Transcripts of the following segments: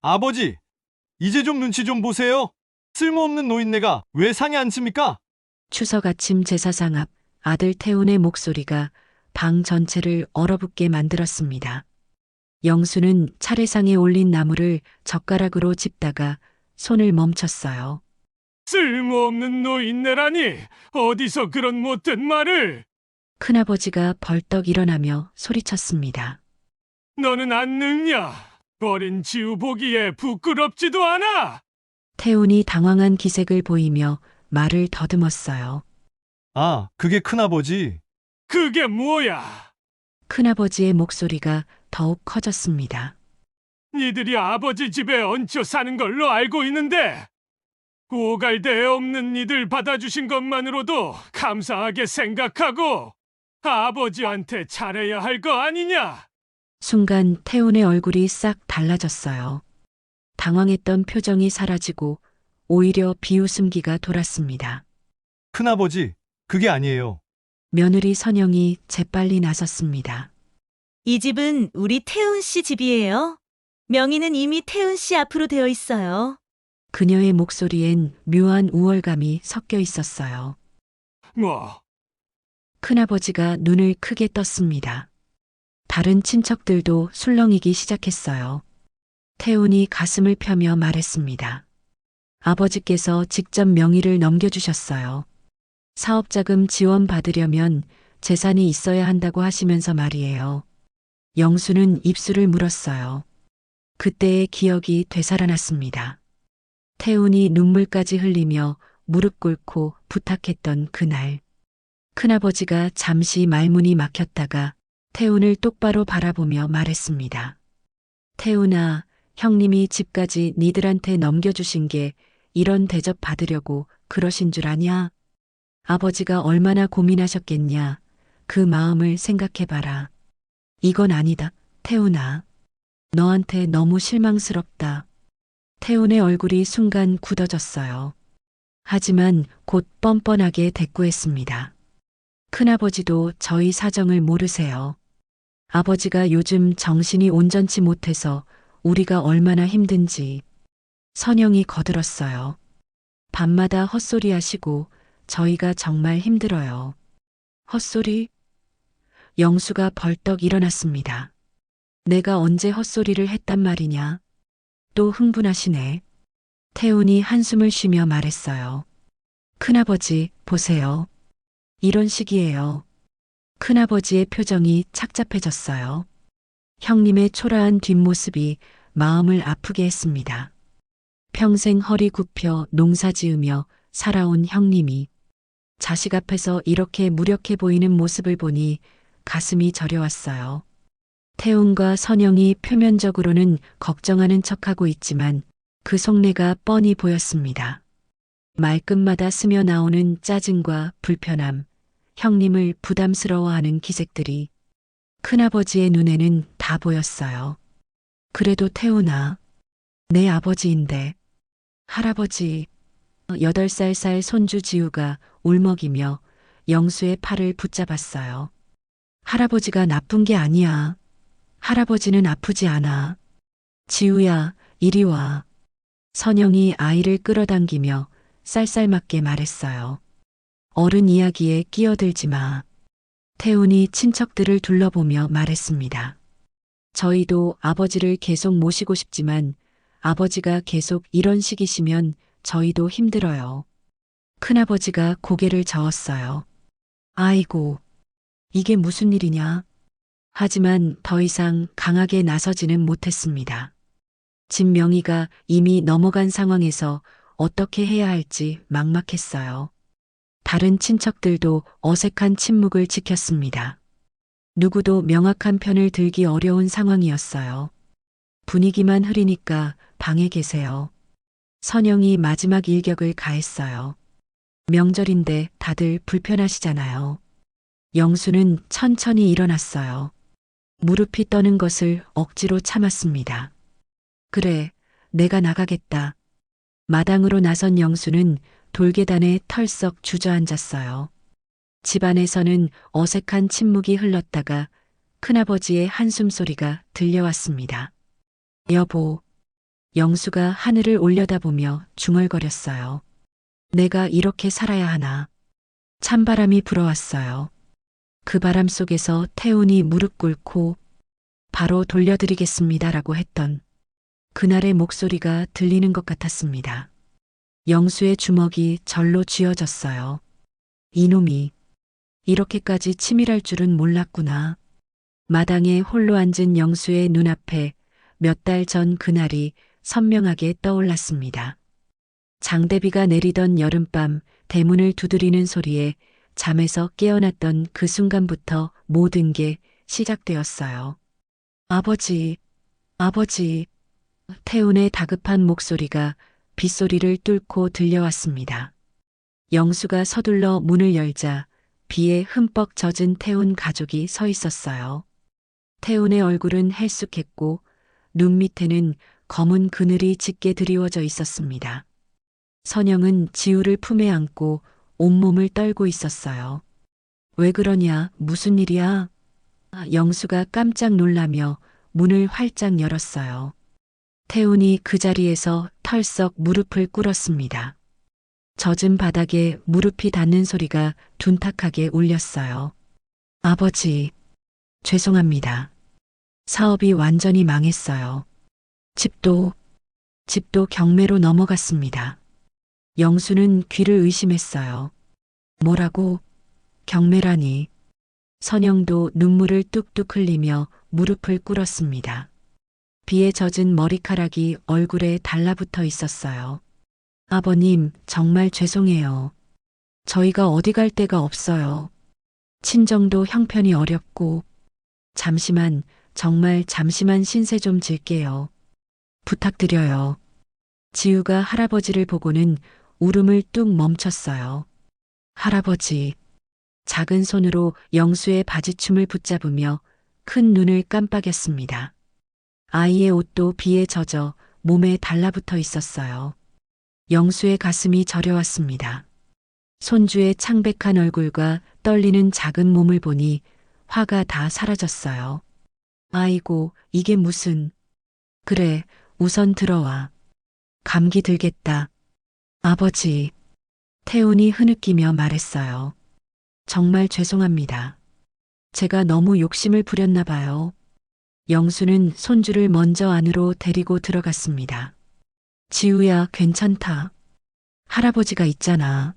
아버지, 이제 좀 눈치 좀 보세요. 쓸모없는 노인네가 왜 상에 앉습니까? 추석 아침 제사상 앞 아들 태훈의 목소리가 방 전체를 얼어붙게 만들었습니다. 영수는 차례상에 올린 나무를 젓가락으로 짚다가 손을 멈췄어요. 쓸모없는 노인네라니 어디서 그런 못된 말을. 큰아버지가 벌떡 일어나며 소리쳤습니다. 너는 안 늙냐? 어린 지우 보기에 부끄럽지도 않아. 태훈이 당황한 기색을 보이며 말을 더듬었어요. 아, 그게 큰아버지. 그게 뭐야? 큰아버지의 목소리가 더욱 커졌습니다. 니들이 아버지 집에 얹혀 사는 걸로 알고 있는데 오갈데 없는 니들 받아주신 것만으로도 감사하게 생각하고 아버지한테 잘해야 할 거 아니냐? 순간 태훈의 얼굴이 싹 달라졌어요. 당황했던 표정이 사라지고 오히려 비웃음기가 돌았습니다. 큰아버지, 그게 아니에요. 며느리 선영이 재빨리 나섰습니다. 이 집은 우리 태훈 씨 집이에요. 명의는 이미 태훈 씨 앞으로 되어 있어요. 그녀의 목소리엔 묘한 우월감이 섞여 있었어요. 뭐, 큰아버지가 눈을 크게 떴습니다. 다른 친척들도 술렁이기 시작했어요. 태훈이 가슴을 펴며 말했습니다. 아버지께서 직접 명의를 넘겨주셨어요. 사업자금 지원받으려면 재산이 있어야 한다고 하시면서 말이에요. 영수는 입술을 물었어요. 그때의 기억이 되살아났습니다. 태훈이 눈물까지 흘리며 무릎 꿇고 부탁했던 그날. 큰아버지가 잠시 말문이 막혔다가 태훈을 똑바로 바라보며 말했습니다. 태훈아, 형님이 집까지 니들한테 넘겨주신 게 이런 대접 받으려고 그러신 줄 아냐? 아버지가 얼마나 고민하셨겠냐. 그 마음을 생각해봐라. 이건 아니다, 태훈아. 너한테 너무 실망스럽다. 태훈의 얼굴이 순간 굳어졌어요. 하지만 곧 뻔뻔하게 대꾸했습니다. 큰아버지도 저희 사정을 모르세요. 아버지가 요즘 정신이 온전치 못해서 우리가 얼마나 힘든지. 선영이 거들었어요. 밤마다 헛소리 하시고 저희가 정말 힘들어요. 헛소리? 영수가 벌떡 일어났습니다. 내가 언제 헛소리를 했단 말이냐? 또 흥분하시네. 태훈이 한숨을 쉬며 말했어요. 큰아버지, 보세요. 이런 식이에요. 큰아버지의 표정이 착잡해졌어요. 형님의 초라한 뒷모습이 마음을 아프게 했습니다. 평생 허리 굽혀 농사 지으며 살아온 형님이 자식 앞에서 이렇게 무력해 보이는 모습을 보니 가슴이 저려왔어요. 태훈과 선영이 표면적으로는 걱정하는 척하고 있지만 그 속내가 뻔히 보였습니다. 말끝마다 스며 나오는 짜증과 불편함, 형님을 부담스러워하는 기색들이 큰아버지의 눈에는 다 보였어요. 그래도 태훈아, 내 아버지인데. 할아버지, 8살 살 손주 지우가 울먹이며 영수의 팔을 붙잡았어요. 할아버지가 나쁜 게 아니야. 할아버지는 아프지 않아. 지우야, 이리 와. 선영이 아이를 끌어당기며 쌀쌀맞게 말했어요. 어른 이야기에 끼어들지 마. 태훈이 친척들을 둘러보며 말했습니다. 저희도 아버지를 계속 모시고 싶지만 아버지가 계속 이런 식이시면 저희도 힘들어요. 큰아버지가 고개를 저었어요. 아이고, 이게 무슨 일이냐? 하지만 더 이상 강하게 나서지는 못했습니다. 집 명의가 이미 넘어간 상황에서 어떻게 해야 할지 막막했어요. 다른 친척들도 어색한 침묵을 지켰습니다. 누구도 명확한 편을 들기 어려운 상황이었어요. 분위기만 흐리니까 방에 계세요. 선영이 마지막 일격을 가했어요. 명절인데 다들 불편하시잖아요. 영수는 천천히 일어났어요. 무릎이 떠는 것을 억지로 참았습니다. 그래, 내가 나가겠다. 마당으로 나선 영수는 돌계단에 털썩 주저앉았어요. 집안에서는 어색한 침묵이 흘렀다가 큰아버지의 한숨 소리가 들려왔습니다. 여보, 영수가 하늘을 올려다보며 중얼거렸어요. 내가 이렇게 살아야 하나. 찬바람이 불어왔어요. 그 바람 속에서 태훈이 무릎 꿇고 바로 돌려드리겠습니다라고 했던 그날의 목소리가 들리는 것 같았습니다. 영수의 주먹이 절로 쥐어졌어요. 이놈이 이렇게까지 치밀할 줄은 몰랐구나. 마당에 홀로 앉은 영수의 눈앞에 몇 달 전 그날이 선명하게 떠올랐습니다. 장대비가 내리던 여름밤 대문을 두드리는 소리에 잠에서 깨어났던 그 순간부터 모든 게 시작되었어요. 아버지, 아버지. 태훈의 다급한 목소리가 빗소리를 뚫고 들려왔습니다. 영수가 서둘러 문을 열자 비에 흠뻑 젖은 태훈 가족이 서 있었어요. 태훈의 얼굴은 헬쑥했고 눈 밑에는 검은 그늘이 짙게 드리워져 있었습니다. 선영은 지우를 품에 안고 온몸을 떨고 있었어요. 왜 그러냐, 무슨 일이야? 영수가 깜짝 놀라며 문을 활짝 열었어요. 태훈이 그 자리에서 털썩 무릎을 꿇었습니다. 젖은 바닥에 무릎이 닿는 소리가 둔탁하게 울렸어요. 아버지, 죄송합니다. 사업이 완전히 망했어요. 집도 경매로 넘어갔습니다. 영수는 귀를 의심했어요. 뭐라고? 경매라니. 선영도 눈물을 뚝뚝 흘리며 무릎을 꿇었습니다. 비에 젖은 머리카락이 얼굴에 달라붙어 있었어요. 아버님, 정말 죄송해요. 저희가 어디 갈 데가 없어요. 친정도 형편이 어렵고. 잠시만, 정말 잠시만 신세 좀 질게요. 부탁드려요. 지우가 할아버지를 보고는 울음을 뚝 멈췄어요. 할아버지. 작은 손으로 영수의 바지춤을 붙잡으며 큰 눈을 깜빡였습니다. 아이의 옷도 비에 젖어 몸에 달라붙어 있었어요. 영수의 가슴이 저려왔습니다. 손주의 창백한 얼굴과 떨리는 작은 몸을 보니 화가 다 사라졌어요. 아이고, 이게 무슨. 그래, 우선 들어와. 감기 들겠다. 아버지. 태훈이 흐느끼며 말했어요. 정말 죄송합니다. 제가 너무 욕심을 부렸나 봐요. 영수는 손주를 먼저 안으로 데리고 들어갔습니다. 지우야, 괜찮다. 할아버지가 있잖아.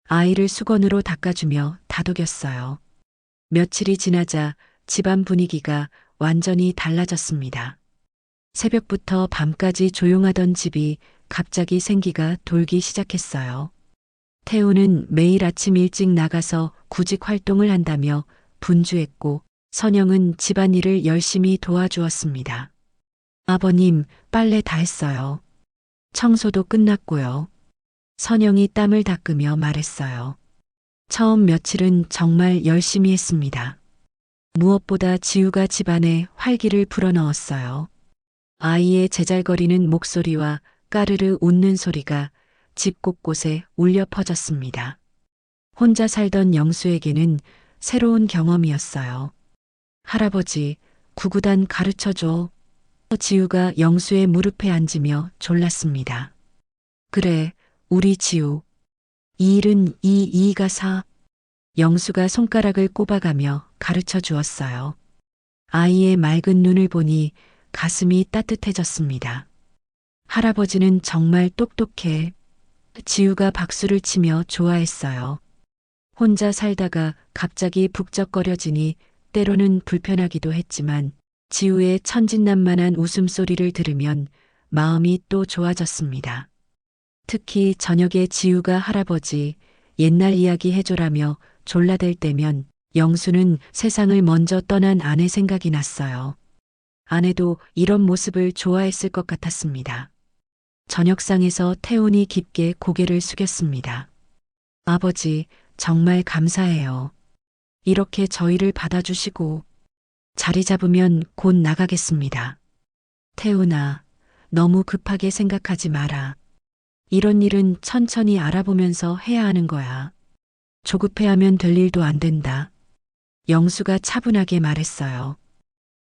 아이를 수건으로 닦아주며 다독였어요. 며칠이 지나자 집안 분위기가 완전히 달라졌습니다. 새벽부터 밤까지 조용하던 집이 갑자기 생기가 돌기 시작했어요. 태우는 매일 아침 일찍 나가서 구직 활동을 한다며 분주했고 선영은 집안일을 열심히 도와주었습니다. 아버님, 빨래 다 했어요. 청소도 끝났고요. 선영이 땀을 닦으며 말했어요. 처음 며칠은 정말 열심히 했습니다. 무엇보다 지우가 집안에 활기를 불어넣었어요. 아이의 제잘거리는 목소리와 까르르 웃는 소리가 집 곳곳에 울려 퍼졌습니다. 혼자 살던 영수에게는 새로운 경험이었어요. 할아버지, 구구단 가르쳐줘. 지우가 영수의 무릎에 앉으며 졸랐습니다. 그래, 우리 지우. 이 일은 이가 사. 영수가 손가락을 꼽아가며 가르쳐 주었어요. 아이의 맑은 눈을 보니 가슴이 따뜻해졌습니다. 할아버지는 정말 똑똑해. 지우가 박수를 치며 좋아했어요. 혼자 살다가 갑자기 북적거려지니 때로는 불편하기도 했지만 지우의 천진난만한 웃음소리를 들으면 마음이 또 좋아졌습니다. 특히 저녁에 지우가 할아버지 옛날 이야기 해줘라며 졸라댈 때면 영수는 세상을 먼저 떠난 아내 생각이 났어요. 아내도 이런 모습을 좋아했을 것 같았습니다. 저녁상에서 태훈이 깊게 고개를 숙였습니다. 아버지, 정말 감사해요. 이렇게 저희를 받아주시고 자리 잡으면 곧 나가겠습니다. 태훈아, 너무 급하게 생각하지 마라. 이런 일은 천천히 알아보면서 해야 하는 거야. 조급해하면 될 일도 안 된다. 영수가 차분하게 말했어요.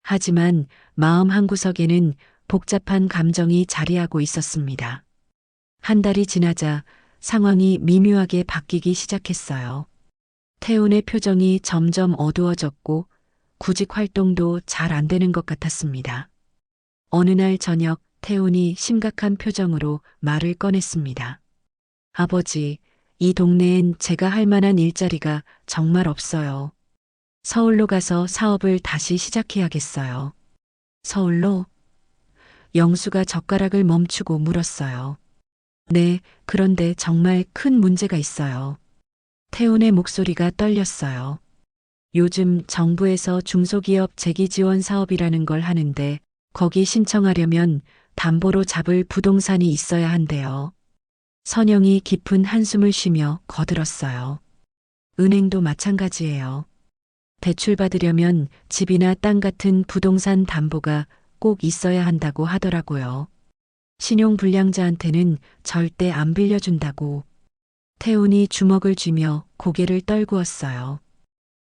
하지만 마음 한구석에는 복잡한 감정이 자리하고 있었습니다. 한 달이 지나자 상황이 미묘하게 바뀌기 시작했어요. 태훈의 표정이 점점 어두워졌고 구직 활동도 잘 안 되는 것 같았습니다. 어느 날 저녁 태훈이 심각한 표정으로 말을 꺼냈습니다. 아버지, 이 동네엔 제가 할 만한 일자리가 정말 없어요. 서울로 가서 사업을 다시 시작해야겠어요. 서울로? 영수가 젓가락을 멈추고 물었어요. 네, 그런데 정말 큰 문제가 있어요. 태훈의 목소리가 떨렸어요. 요즘 정부에서 중소기업 재기지원 사업이라는 걸 하는데 거기 신청하려면 담보로 잡을 부동산이 있어야 한대요. 선영이 깊은 한숨을 쉬며 거들었어요. 은행도 마찬가지예요. 대출 받으려면 집이나 땅 같은 부동산 담보가 꼭 있어야 한다고 하더라고요. 신용불량자한테는 절대 안 빌려준다고. 태훈이 주먹을 쥐며 고개를 떨구었어요.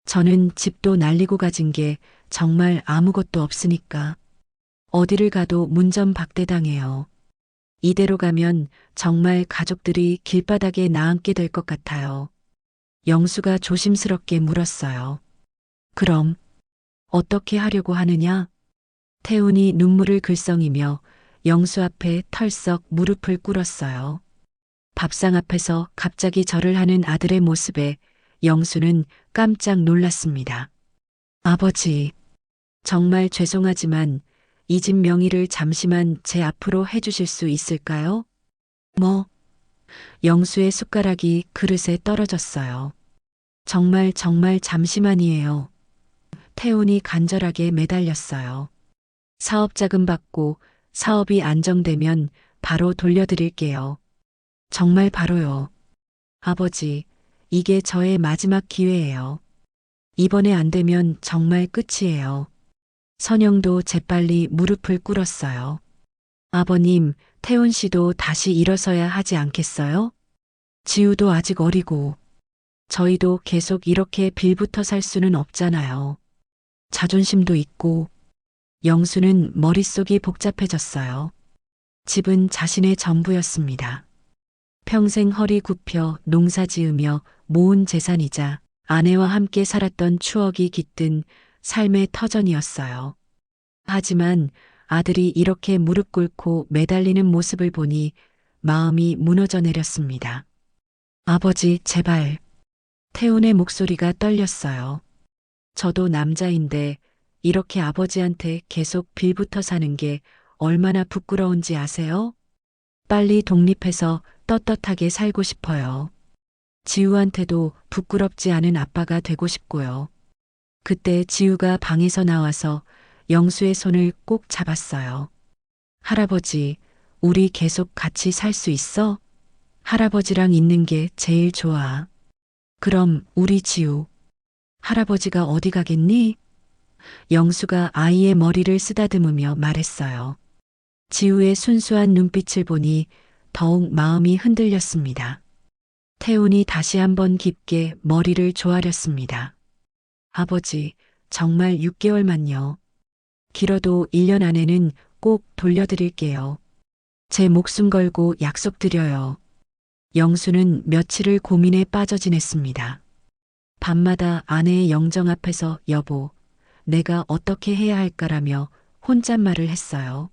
저는 집도 날리고 가진 게 정말 아무것도 없으니까. 어디를 가도 문전박대당해요. 이대로 가면 정말 가족들이 길바닥에 나앉게 될 것 같아요. 영수가 조심스럽게 물었어요. 그럼 어떻게 하려고 하느냐? 태훈이 눈물을 글썽이며 영수 앞에 털썩 무릎을 꿇었어요. 밥상 앞에서 갑자기 절을 하는 아들의 모습에 영수는 깜짝 놀랐습니다. 아버지, 정말 죄송하지만 이 집 명의를 잠시만 제 앞으로 해주실 수 있을까요? 뭐? 영수의 숟가락이 그릇에 떨어졌어요. 정말 잠시만이에요. 태훈이 간절하게 매달렸어요. 사업 자금 받고 사업이 안정되면 바로 돌려드릴게요. 정말 바로요. 아버지, 이게 저의 마지막 기회예요. 이번에 안 되면 정말 끝이에요. 선영도 재빨리 무릎을 꿇었어요. 아버님, 태훈 씨도 다시 일어서야 하지 않겠어요? 지우도 아직 어리고, 저희도 계속 이렇게 빌붙어 살 수는 없잖아요. 자존심도 있고, 영수는 머릿속이 복잡해졌어요. 집은 자신의 전부였습니다. 평생 허리 굽혀 농사 지으며 모은 재산이자 아내와 함께 살았던 추억이 깃든 삶의 터전이었어요. 하지만 아들이 이렇게 무릎 꿇고 매달리는 모습을 보니 마음이 무너져 내렸습니다. 아버지, 제발. 태훈의 목소리가 떨렸어요. 저도 남자인데 이렇게 아버지한테 계속 빌붙어 사는 게 얼마나 부끄러운지 아세요? 빨리 독립해서 떳떳하게 살고 싶어요. 지우한테도 부끄럽지 않은 아빠가 되고 싶고요. 그때 지우가 방에서 나와서 영수의 손을 꼭 잡았어요. 할아버지, 우리 계속 같이 살 수 있어? 할아버지랑 있는 게 제일 좋아. 그럼 우리 지우. 할아버지가 어디 가겠니? 영수가 아이의 머리를 쓰다듬으며 말했어요. 지우의 순수한 눈빛을 보니 더욱 마음이 흔들렸습니다. 태훈이 다시 한번 깊게 머리를 조아렸습니다. 아버지, 정말 6개월만요. 길어도 1년 안에는 꼭 돌려드릴게요. 제 목숨 걸고 약속드려요. 영수는 며칠을 고민에 빠져 지냈습니다. 밤마다 아내의 영정 앞에서 여보, 내가 어떻게 해야 할까라며 혼잣말을 했어요.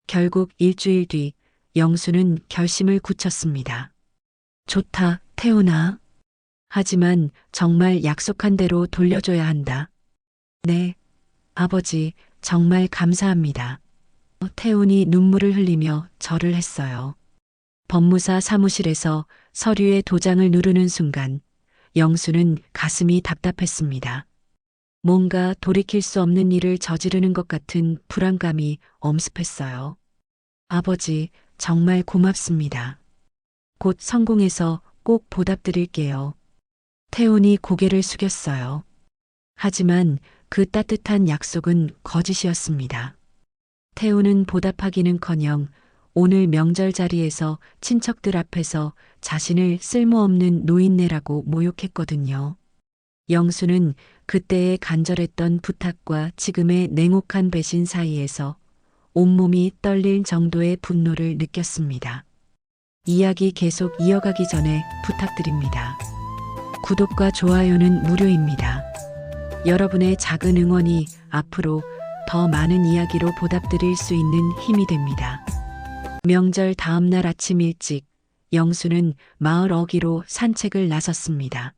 결국 일주일 뒤 영수는 결심을 굳혔습니다. 좋다, 태훈아. 하지만 정말 약속한 대로 돌려줘야 한다. 네, 아버지, 정말 감사합니다. 태훈이 눈물을 흘리며 절을 했어요. 법무사 사무실에서 서류에 도장을 누르는 순간 영수는 가슴이 답답했습니다. 뭔가 돌이킬 수 없는 일을 저지르는 것 같은 불안감이 엄습했어요. 아버지, 정말 고맙습니다. 곧 성공해서 꼭 보답드릴게요. 태훈이 고개를 숙였어요. 하지만 그 따뜻한 약속은 거짓이었습니다. 태훈은 보답하기는커녕 오늘 명절 자리에서 친척들 앞에서 자신을 쓸모없는 노인네라고 모욕했거든요. 영수는 그때의 간절했던 부탁과 지금의 냉혹한 배신 사이에서 온몸이 떨릴 정도의 분노를 느꼈습니다. 이야기 계속 이어가기 전에 부탁드립니다. 구독과 좋아요는 무료입니다. 여러분의 작은 응원이 앞으로 더 많은 이야기로 보답드릴 수 있는 힘이 됩니다. 명절 다음 날 아침 일찍 영수는 마을 어귀로 산책을 나섰습니다.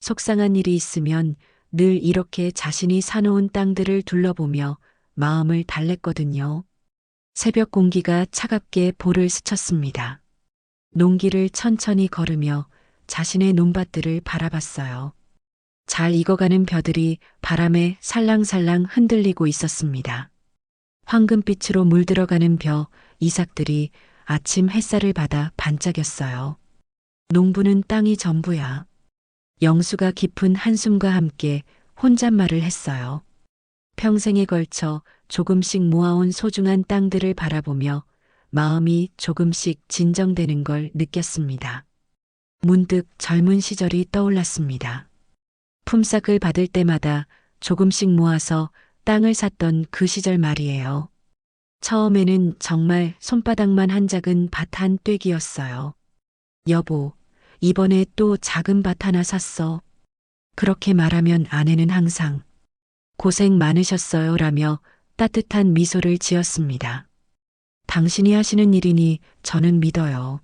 속상한 일이 있으면 늘 이렇게 자신이 사놓은 땅들을 둘러보며 마음을 달랬거든요. 새벽 공기가 차갑게 볼을 스쳤습니다. 농기를 천천히 걸으며 자신의 논밭들을 바라봤어요. 잘 익어가는 벼들이 바람에 살랑살랑 흔들리고 있었습니다. 황금빛으로 물들어가는 벼 이삭들이 아침 햇살을 받아 반짝였어요. 농부는 땅이 전부야. 영수가 깊은 한숨과 함께 혼잣말을 했어요. 평생에 걸쳐 조금씩 모아온 소중한 땅들을 바라보며 마음이 조금씩 진정되는 걸 느꼈습니다. 문득 젊은 시절이 떠올랐습니다. 품삯을 받을 때마다 조금씩 모아서 땅을 샀던 그 시절 말이에요. 처음에는 정말 손바닥만 한 작은 밭 한 떼기였어요. 여보, 이번에 또 작은 밭 하나 샀어. 그렇게 말하면 아내는 항상 고생 많으셨어요 라며 따뜻한 미소를 지었습니다. 당신이 하시는 일이니 저는 믿어요.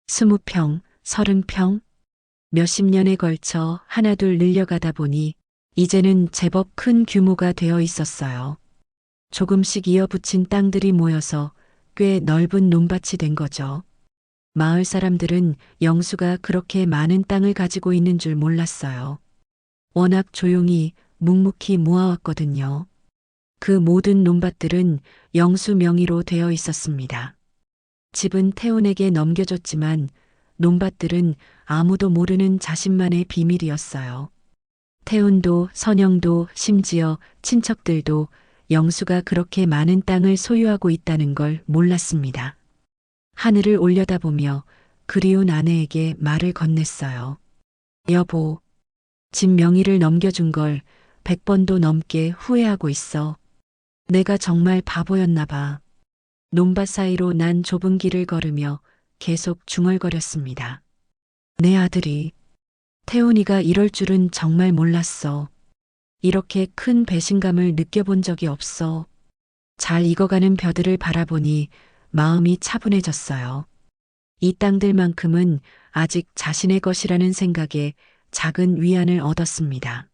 20평, 30평, 몇십 년에 걸쳐 하나둘 늘려가다 보니 이제는 제법 큰 규모가 되어 있었어요. 조금씩 이어붙인 땅들이 모여서 꽤 넓은 논밭이 된 거죠. 마을 사람들은 영수가 그렇게 많은 땅을 가지고 있는 줄 몰랐어요. 워낙 조용히 묵묵히 모아왔거든요. 그 모든 논밭들은 영수 명의로 되어 있었습니다. 집은 태훈에게 넘겨줬지만 논밭들은 아무도 모르는 자신만의 비밀이었어요. 태훈도 선영도 심지어 친척들도 영수가 그렇게 많은 땅을 소유하고 있다는 걸 몰랐습니다. 하늘을 올려다보며 그리운 아내에게 말을 건넸어요. 여보, 집 명의를 넘겨준 걸 100번도 넘게 후회하고 있어. 내가 정말 바보였나 봐. 논밭 사이로 난 좁은 길을 걸으며 계속 중얼거렸습니다. 내 아들이, 태훈이가 이럴 줄은 정말 몰랐어. 이렇게 큰 배신감을 느껴본 적이 없어. 잘 익어가는 벼들을 바라보니 마음이 차분해졌어요. 이 땅들만큼은 아직 자신의 것이라는 생각에 작은 위안을 얻었습니다.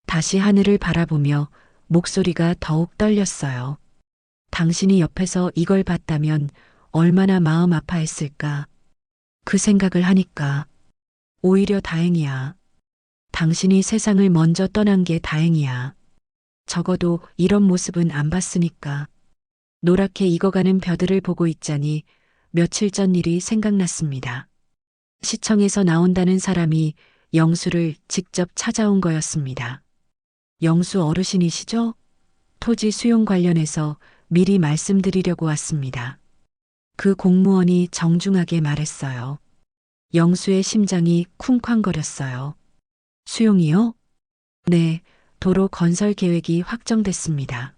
다시 하늘을 바라보며 목소리가 더욱 떨렸어요. 당신이 옆에서 이걸 봤다면 얼마나 마음 아파했을까. 그 생각을 하니까 오히려 다행이야. 당신이 세상을 먼저 떠난 게 다행이야. 적어도 이런 모습은 안 봤으니까. 노랗게 익어가는 벼들을 보고 있자니 며칠 전 일이 생각났습니다. 시청에서 나온다는 사람이 영수를 직접 찾아온 거였습니다. 영수 어르신이시죠? 토지 수용 관련해서 미리 말씀드리려고 왔습니다. 그 공무원이 정중하게 말했어요. 영수의 심장이 쿵쾅거렸어요. 수용이요? 네, 도로 건설 계획이 확정됐습니다.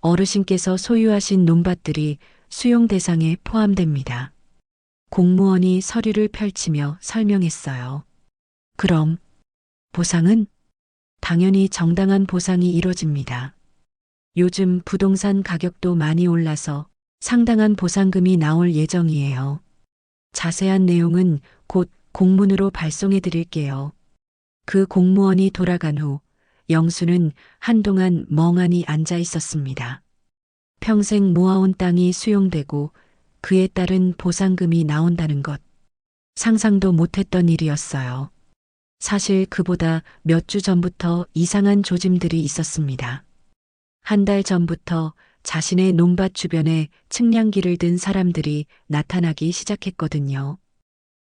어르신께서 소유하신 논밭들이 수용 대상에 포함됩니다. 공무원이 서류를 펼치며 설명했어요. 그럼 보상은? 당연히 정당한 보상이 이뤄집니다. 요즘 부동산 가격도 많이 올라서 상당한 보상금이 나올 예정이에요. 자세한 내용은 곧 공문으로 발송해 드릴게요. 그 공무원이 돌아간 후 영수는 한동안 멍하니 앉아 있었습니다. 평생 모아온 땅이 수용되고 그에 따른 보상금이 나온다는 것. 상상도 못했던 일이었어요. 사실 그보다 몇 주 전부터 이상한 조짐들이 있었습니다. 한 달 전부터 자신의 논밭 주변에 측량기를 든 사람들이 나타나기 시작했거든요.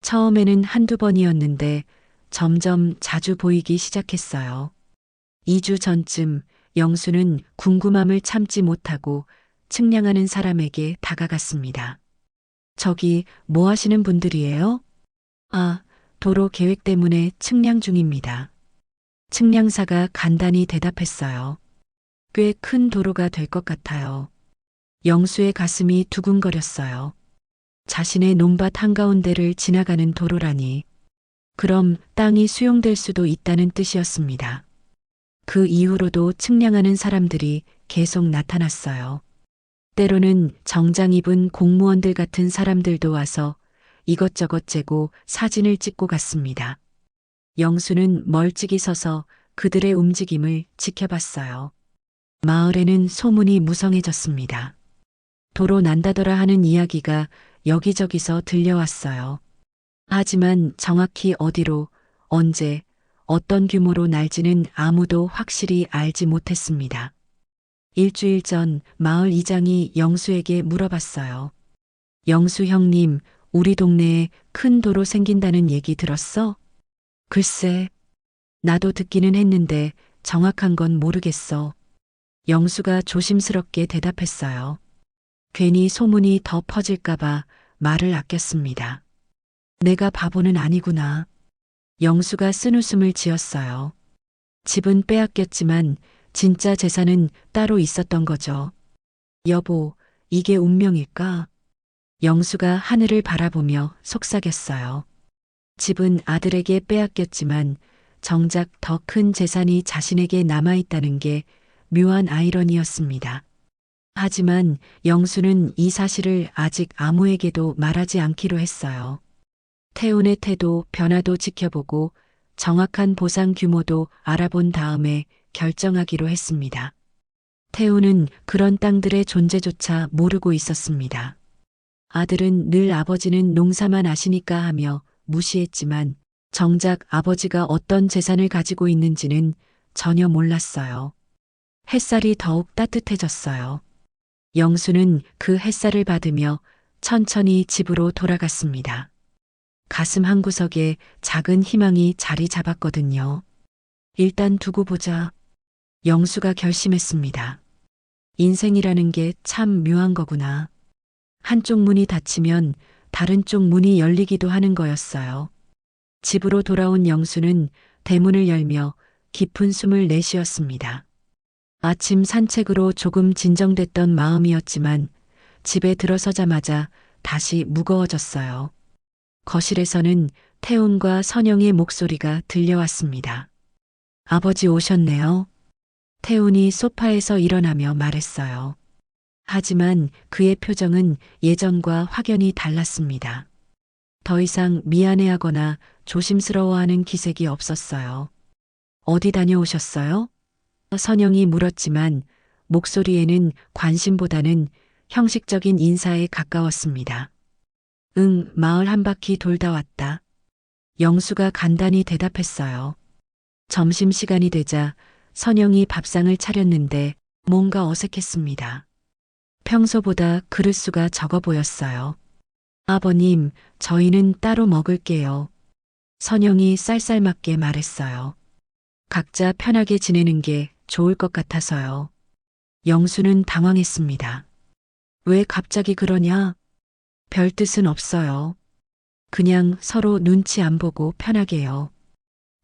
처음에는 한두 번이었는데 점점 자주 보이기 시작했어요. 2주 전쯤 영수는 궁금함을 참지 못하고 측량하는 사람에게 다가갔습니다. 저기 뭐 하시는 분들이에요? 아, 도로 계획 때문에 측량 중입니다. 측량사가 간단히 대답했어요. 꽤 큰 도로가 될 것 같아요. 영수의 가슴이 두근거렸어요. 자신의 논밭 한가운데를 지나가는 도로라니. 그럼 땅이 수용될 수도 있다는 뜻이었습니다. 그 이후로도 측량하는 사람들이 계속 나타났어요. 때로는 정장 입은 공무원들 같은 사람들도 와서 이것저것 재고 사진을 찍고 갔습니다. 영수는 멀찍이 서서 그들의 움직임을 지켜봤어요. 마을에는 소문이 무성해졌습니다. 도로 난다더라 하는 이야기가 여기저기서 들려왔어요. 하지만 정확히 어디로, 언제, 어떤 규모로 날지는 아무도 확실히 알지 못했습니다. 일주일 전 마을 이장이 영수에게 물어봤어요. 영수 형님, 우리 동네에 큰 도로 생긴다는 얘기 들었어? 글쎄, 나도 듣기는 했는데 정확한 건 모르겠어. 영수가 조심스럽게 대답했어요. 괜히 소문이 더 퍼질까봐 말을 아꼈습니다. 내가 바보는 아니구나. 영수가 쓴웃음을 지었어요. 집은 빼앗겼지만 진짜 재산은 따로 있었던 거죠. 여보, 이게 운명일까? 영수가 하늘을 바라보며 속삭였어요. 집은 아들에게 빼앗겼지만 정작 더 큰 재산이 자신에게 남아있다는 게 묘한 아이러니였습니다. 하지만 영수는 이 사실을 아직 아무에게도 말하지 않기로 했어요. 태훈의 태도, 변화도 지켜보고 정확한 보상 규모도 알아본 다음에 결정하기로 했습니다. 태훈은 그런 땅들의 존재조차 모르고 있었습니다. 아들은 늘 아버지는 농사만 아시니까 하며 무시했지만 정작 아버지가 어떤 재산을 가지고 있는지는 전혀 몰랐어요. 햇살이 더욱 따뜻해졌어요. 영수는 그 햇살을 받으며 천천히 집으로 돌아갔습니다. 가슴 한구석에 작은 희망이 자리 잡았거든요. 일단 두고 보자. 영수가 결심했습니다. 인생이라는 게 참 묘한 거구나. 한쪽 문이 닫히면 다른 쪽 문이 열리기도 하는 거였어요. 집으로 돌아온 영수는 대문을 열며 깊은 숨을 내쉬었습니다. 아침 산책으로 조금 진정됐던 마음이었지만 집에 들어서자마자 다시 무거워졌어요. 거실에서는 태훈과 선영의 목소리가 들려왔습니다. 아버지 오셨네요. 태훈이 소파에서 일어나며 말했어요. 하지만 그의 표정은 예전과 확연히 달랐습니다. 더 이상 미안해하거나 조심스러워하는 기색이 없었어요. 어디 다녀오셨어요? 선영이 물었지만 목소리에는 관심보다는 형식적인 인사에 가까웠습니다. 응, 마을 한 바퀴 돌다 왔다. 영수가 간단히 대답했어요. 점심시간이 되자 선영이 밥상을 차렸는데 뭔가 어색했습니다. 평소보다 그릇수가 적어 보였어요. 아버님, 저희는 따로 먹을게요. 선영이 쌀쌀맞게 말했어요. 각자 편하게 지내는 게 좋을 것 같아서요. 영수는 당황했습니다. 왜 갑자기 그러냐? 별 뜻은 없어요. 그냥 서로 눈치 안 보고 편하게요.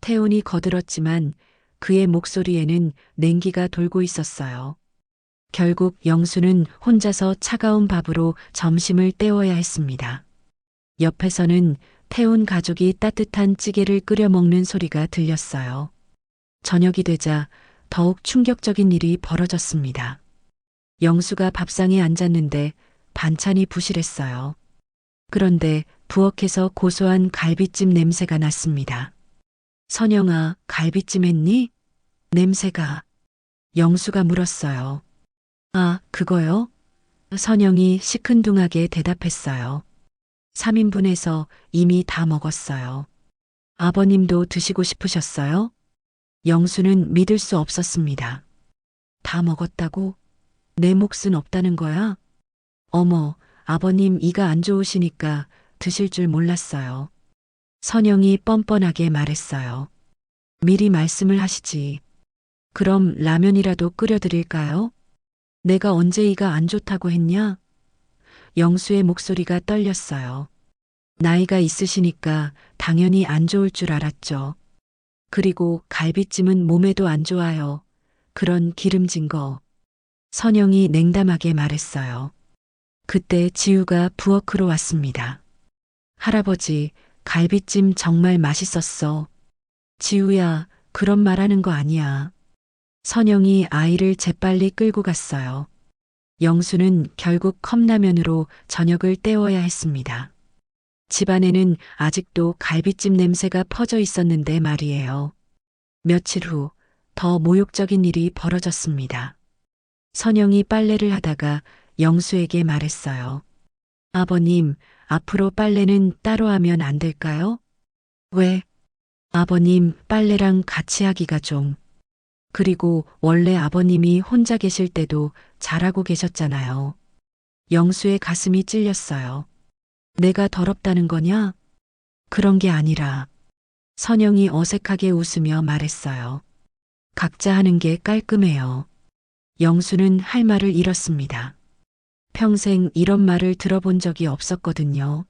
태훈이 거들었지만 그의 목소리에는 냉기가 돌고 있었어요. 결국 영수는 혼자서 차가운 밥으로 점심을 때워야 했습니다. 옆에서는 태훈 가족이 따뜻한 찌개를 끓여 먹는 소리가 들렸어요. 저녁이 되자 더욱 충격적인 일이 벌어졌습니다. 영수가 밥상에 앉았는데 반찬이 부실했어요. 그런데 부엌에서 고소한 갈비찜 냄새가 났습니다. 선영아, 갈비찜 했니? 냄새가. 영수가 물었어요. 아, 그거요? 선영이 시큰둥하게 대답했어요. 3인분에서 이미 다 먹었어요. 아버님도 드시고 싶으셨어요? 영수는 믿을 수 없었습니다. 다 먹었다고? 내 몫은 없다는 거야? 어머, 아버님 이가 안 좋으시니까 드실 줄 몰랐어요. 선영이 뻔뻔하게 말했어요. 미리 말씀을 하시지. 그럼 라면이라도 끓여드릴까요? 내가 언제 이가 안 좋다고 했냐? 영수의 목소리가 떨렸어요. 나이가 있으시니까 당연히 안 좋을 줄 알았죠. 그리고 갈비찜은 몸에도 안 좋아요. 그런 기름진 거. 선영이 냉담하게 말했어요. 그때 지우가 부엌으로 왔습니다. 할아버지, 갈비찜 정말 맛있었어. 지우야, 그런 말하는 거 아니야. 선영이 아이를 재빨리 끌고 갔어요. 영수는 결국 컵라면으로 저녁을 때워야 했습니다. 집안에는 아직도 갈비찜 냄새가 퍼져 있었는데 말이에요. 며칠 후 더 모욕적인 일이 벌어졌습니다. 선영이 빨래를 하다가 영수에게 말했어요. 아버님, 앞으로 빨래는 따로 하면 안 될까요? 왜? 아버님, 빨래랑 같이 하기가 좀. 그리고 원래 아버님이 혼자 계실 때도 잘하고 계셨잖아요. 영수의 가슴이 찔렸어요. 내가 더럽다는 거냐? 그런 게 아니라. 선영이 어색하게 웃으며 말했어요. 각자 하는 게 깔끔해요. 영수는 할 말을 잃었습니다. 평생 이런 말을 들어본 적이 없었거든요.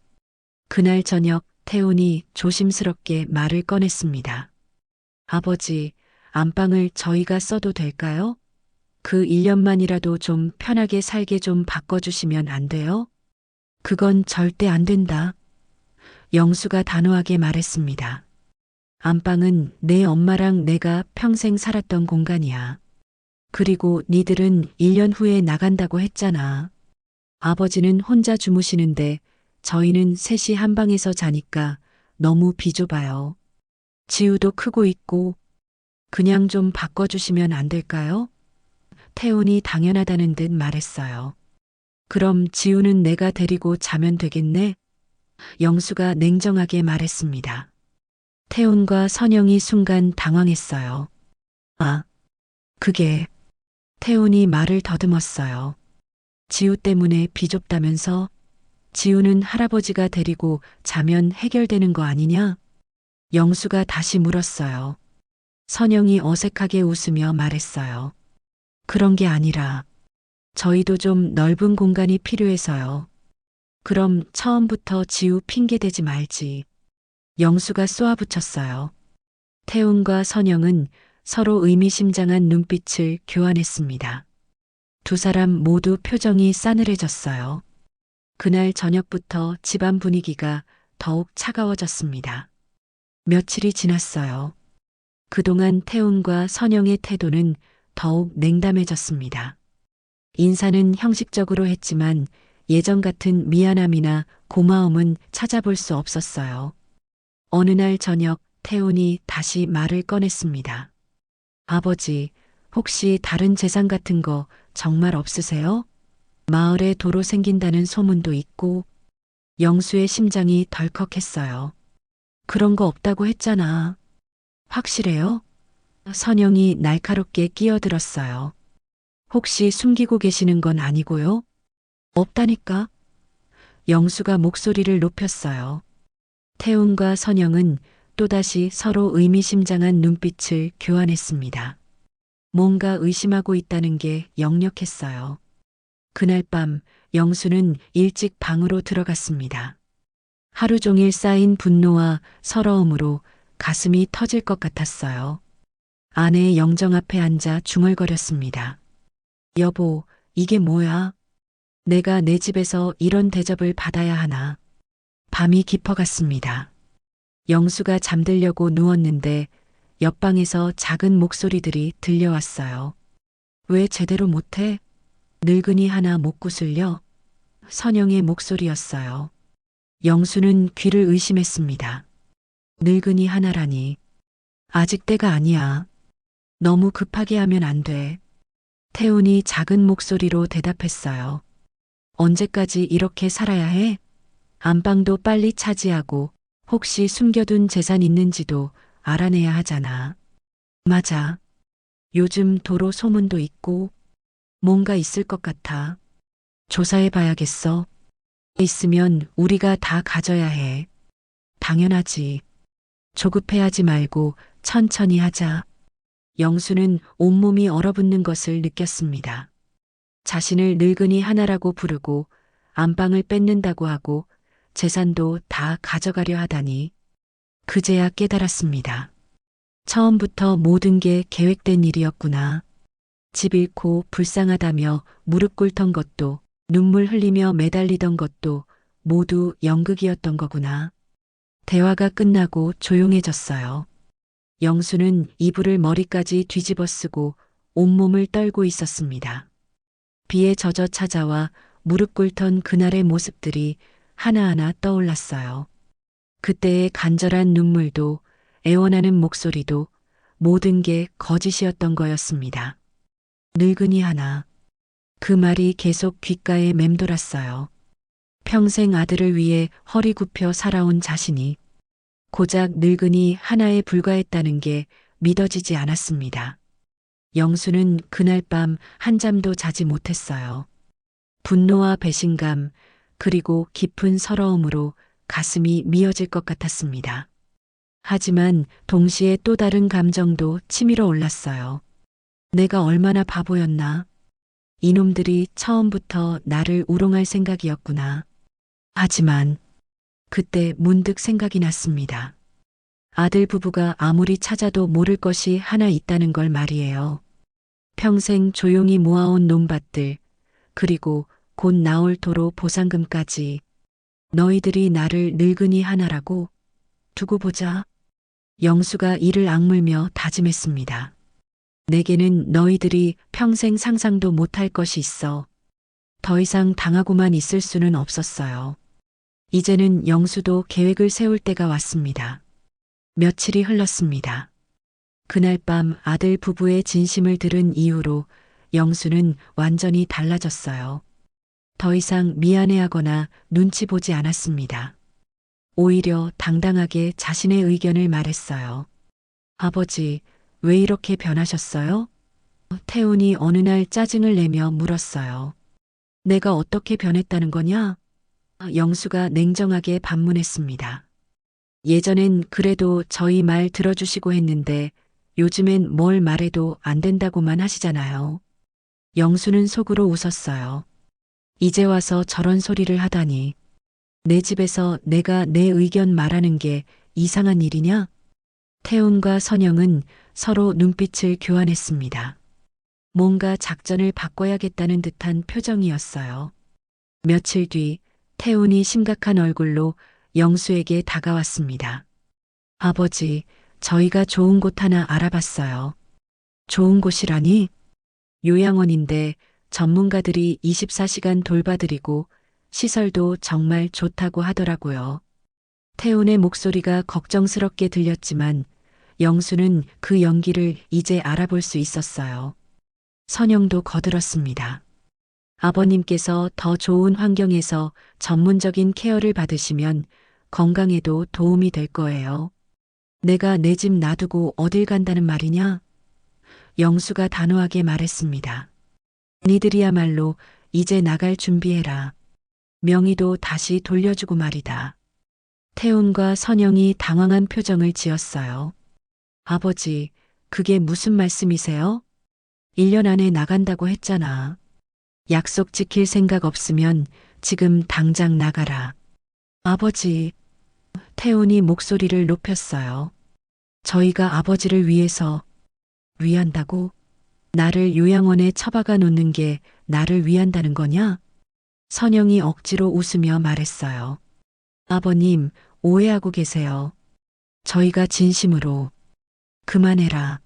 그날 저녁 태훈이 조심스럽게 말을 꺼냈습니다. 아버지, 안방을 저희가 써도 될까요? 그 1년만이라도 좀 편하게 살게 좀 바꿔주시면 안 돼요? 그건 절대 안 된다. 영수가 단호하게 말했습니다. 안방은 내 엄마랑 내가 평생 살았던 공간이야. 그리고 니들은 1년 후에 나간다고 했잖아. 아버지는 혼자 주무시는데 저희는 셋이 한 방에서 자니까 너무 비좁아요. 지우도 크고 있고 그냥 좀 바꿔주시면 안 될까요? 태훈이 당연하다는 듯 말했어요. 그럼 지우는 내가 데리고 자면 되겠네? 영수가 냉정하게 말했습니다. 태훈과 선영이 순간 당황했어요. 아, 그게... 태훈이 말을 더듬었어요. 지우 때문에 비좁다면서? 지우는 할아버지가 데리고 자면 해결되는 거 아니냐? 영수가 다시 물었어요. 선영이 어색하게 웃으며 말했어요. 그런 게 아니라 저희도 좀 넓은 공간이 필요해서요. 그럼 처음부터 지우 핑계대지 말지. 영수가 쏘아붙였어요. 태훈과 선영은 서로 의미심장한 눈빛을 교환했습니다. 두 사람 모두 표정이 싸늘해졌어요. 그날 저녁부터 집안 분위기가 더욱 차가워졌습니다. 며칠이 지났어요. 그동안 태훈과 선영의 태도는 더욱 냉담해졌습니다. 인사는 형식적으로 했지만 예전 같은 미안함이나 고마움은 찾아볼 수 없었어요. 어느 날 저녁 태훈이 다시 말을 꺼냈습니다. 아버지, 혹시 다른 재산 같은 거 정말 없으세요? 마을에 도로 생긴다는 소문도 있고. 영수의 심장이 덜컥했어요. 그런 거 없다고 했잖아. 확실해요? 선영이 날카롭게 끼어들었어요. 혹시 숨기고 계시는 건 아니고요? 없다니까. 영수가 목소리를 높였어요. 태훈과 선영은 또다시 서로 의미심장한 눈빛을 교환했습니다. 뭔가 의심하고 있다는 게 역력했어요. 그날 밤 영수는 일찍 방으로 들어갔습니다. 하루 종일 쌓인 분노와 서러움으로 가슴이 터질 것 같았어요. 아내의 영정 앞에 앉아 중얼거렸습니다. 여보, 이게 뭐야? 내가 내 집에서 이런 대접을 받아야 하나? 밤이 깊어갔습니다. 영수가 잠들려고 누웠는데 옆방에서 작은 목소리들이 들려왔어요. 왜 제대로 못해? 늙은이 하나 못 구슬려? 선영의 목소리였어요. 영수는 귀를 의심했습니다. 늙은이 하나라니. 아직 때가 아니야. 너무 급하게 하면 안 돼. 태훈이 작은 목소리로 대답했어요. 언제까지 이렇게 살아야 해? 안방도 빨리 차지하고 혹시 숨겨둔 재산 있는지도 알아내야 하잖아. 맞아. 요즘 도로 소문도 있고 뭔가 있을 것 같아. 조사해 봐야겠어. 있으면 우리가 다 가져야 해. 당연하지. 조급해하지 말고 천천히 하자. 영수는 온몸이 얼어붙는 것을 느꼈습니다. 자신을 늙은이 하나라고 부르고 안방을 뺏는다고 하고 재산도 다 가져가려 하다니. 그제야 깨달았습니다. 처음부터 모든 게 계획된 일이었구나. 집 잃고 불쌍하다며 무릎 꿇던 것도 눈물 흘리며 매달리던 것도 모두 연극이었던 거구나. 대화가 끝나고 조용해졌어요. 영수는 이불을 머리까지 뒤집어 쓰고 온몸을 떨고 있었습니다. 비에 젖어 찾아와 무릎 꿇던 그날의 모습들이 하나하나 떠올랐어요. 그때의 간절한 눈물도 애원하는 목소리도 모든 게 거짓이었던 거였습니다. 늙은이 하나. 그 말이 계속 귓가에 맴돌았어요. 평생 아들을 위해 허리 굽혀 살아온 자신이 고작 늙은이 하나에 불과했다는 게 믿어지지 않았습니다. 영수는 그날 밤 한잠도 자지 못했어요. 분노와 배신감, 그리고 깊은 서러움으로 가슴이 미어질 것 같았습니다. 하지만 동시에 또 다른 감정도 치밀어 올랐어요. 내가 얼마나 바보였나? 이놈들이 처음부터 나를 우롱할 생각이었구나. 하지만 그때 문득 생각이 났습니다. 아들 부부가 아무리 찾아도 모를 것이 하나 있다는 걸 말이에요. 평생 조용히 모아온 논밭들, 그리고 곧 나올 도로 보상금까지. 너희들이 나를 늙은이 하나라고 두고 보자. 영수가 이를 악물며 다짐했습니다. 내게는 너희들이 평생 상상도 못할 것이 있어. 더 이상 당하고만 있을 수는 없었어요. 이제는 영수도 계획을 세울 때가 왔습니다. 며칠이 흘렀습니다. 그날 밤 아들 부부의 진심을 들은 이후로 영수는 완전히 달라졌어요. 더 이상 미안해하거나 눈치 보지 않았습니다. 오히려 당당하게 자신의 의견을 말했어요. 아버지, 왜 이렇게 변하셨어요? 태훈이 어느 날 짜증을 내며 물었어요. 내가 어떻게 변했다는 거냐? 영수가 냉정하게 반문했습니다. 예전엔 그래도 저희 말 들어주시고 했는데 요즘엔 뭘 말해도 안 된다고만 하시잖아요. 영수는 속으로 웃었어요. 이제 와서 저런 소리를 하다니. 내 집에서 내가 내 의견 말하는 게 이상한 일이냐? 태훈과 선영은 서로 눈빛을 교환했습니다. 뭔가 작전을 바꿔야겠다는 듯한 표정이었어요. 며칠 뒤 태훈이 심각한 얼굴로 영수에게 다가왔습니다. 아버지, 저희가 좋은 곳 하나 알아봤어요. 좋은 곳이라니? 요양원인데 전문가들이 24시간 돌봐드리고 시설도 정말 좋다고 하더라고요. 태훈의 목소리가 걱정스럽게 들렸지만 영수는 그 연기를 이제 알아볼 수 있었어요. 선영도 거들었습니다. 아버님께서 더 좋은 환경에서 전문적인 케어를 받으시면 건강에도 도움이 될 거예요. 내가 내 집 놔두고 어딜 간다는 말이냐? 영수가 단호하게 말했습니다. 니들이야말로 이제 나갈 준비해라. 명의도 다시 돌려주고 말이다. 태훈과 선영이 당황한 표정을 지었어요. 아버지, 그게 무슨 말씀이세요? 1년 안에 나간다고 했잖아. 약속 지킬 생각 없으면 지금 당장 나가라. 아버지, 태훈이 목소리를 높였어요. 저희가 아버지를 위해서 위한다고? 나를 요양원에 처박아 놓는 게 나를 위한다는 거냐? 선영이 억지로 웃으며 말했어요. 아버님, 오해하고 계세요. 저희가 진심으로. 그만해라.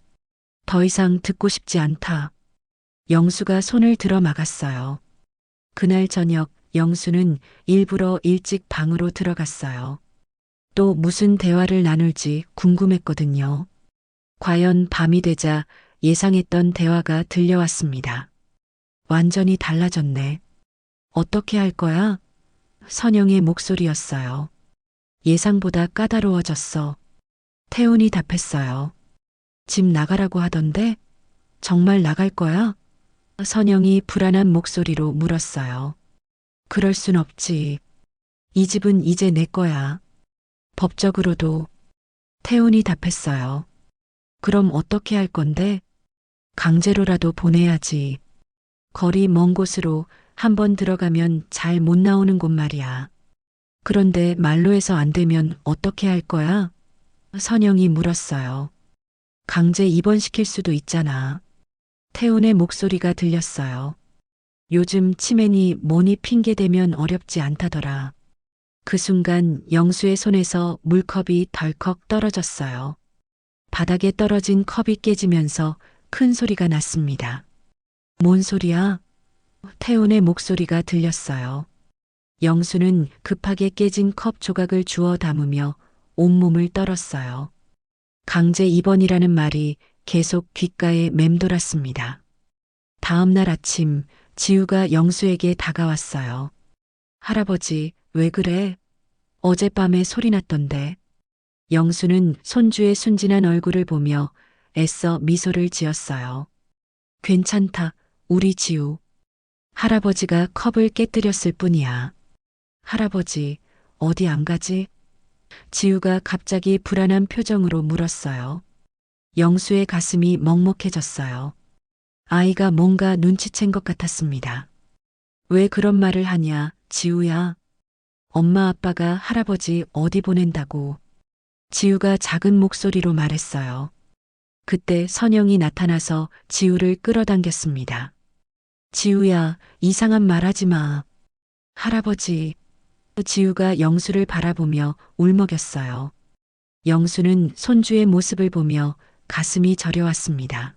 더 이상 듣고 싶지 않다. 영수가 손을 들어 막았어요. 그날 저녁 영수는 일부러 일찍 방으로 들어갔어요. 또 무슨 대화를 나눌지 궁금했거든요. 과연 밤이 되자 예상했던 대화가 들려왔습니다. 완전히 달라졌네. 어떻게 할 거야? 선영의 목소리였어요. 예상보다 까다로워졌어. 태훈이 답했어요. 집 나가라고 하던데? 정말 나갈 거야? 선영이 불안한 목소리로 물었어요. 그럴 순 없지. 이 집은 이제 내 거야. 법적으로도. 태훈이 답했어요. 그럼 어떻게 할 건데? 강제로라도 보내야지. 거리 먼 곳으로 한번 들어가면 잘 못 나오는 곳 말이야. 그런데 말로 해서 안 되면 어떻게 할 거야? 선영이 물었어요. 강제 입원시킬 수도 있잖아. 태훈의 목소리가 들렸어요. 요즘 치매니 뭐니 핑계대면 어렵지 않다더라. 그 순간 영수의 손에서 물컵이 덜컥 떨어졌어요. 바닥에 떨어진 컵이 깨지면서 큰 소리가 났습니다. 뭔 소리야? 태훈의 목소리가 들렸어요. 영수는 급하게 깨진 컵 조각을 주워 담으며 온몸을 떨었어요. 강제 입원이라는 말이 계속 귓가에 맴돌았습니다. 다음 날 아침 지우가 영수에게 다가왔어요. 할아버지, 왜 그래? 어젯밤에 소리 났던데. 영수는 손주의 순진한 얼굴을 보며 애써 미소를 지었어요. 괜찮다, 우리 지우. 할아버지가 컵을 깨뜨렸을 뿐이야. 할아버지, 어디 안 가지? 지우가 갑자기 불안한 표정으로 물었어요. 영수의 가슴이 먹먹해졌어요. 아이가 뭔가 눈치챈 것 같았습니다. 왜 그런 말을 하냐, 지우야. 엄마 아빠가 할아버지 어디 보낸다고. 지우가 작은 목소리로 말했어요. 그때 선영이 나타나서 지우를 끌어당겼습니다. 지우야, 이상한 말 하지 마. 할아버지. 지우가 영수를 바라보며 울먹였어요. 영수는 손주의 모습을 보며 가슴이 저려왔습니다.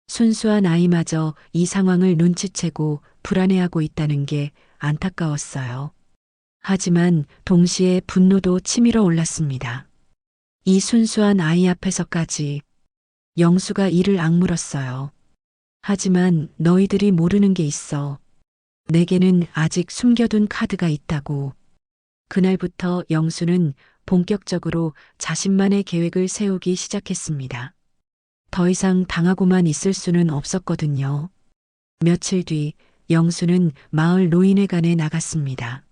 순수한 아이마저 이 상황을 눈치채고 불안해하고 있다는 게 안타까웠어요. 하지만 동시에 분노도 치밀어 올랐습니다. 이 순수한 아이 앞에서까지 영수가 이를 악물었어요. 하지만 너희들이 모르는 게 있어. 내게는 아직 숨겨둔 카드가 있다고. 그날부터 영수는 본격적으로 자신만의 계획을 세우기 시작했습니다. 더 이상 당하고만 있을 수는 없었거든요. 며칠 뒤 영수는 마을 노인회관에 나갔습니다.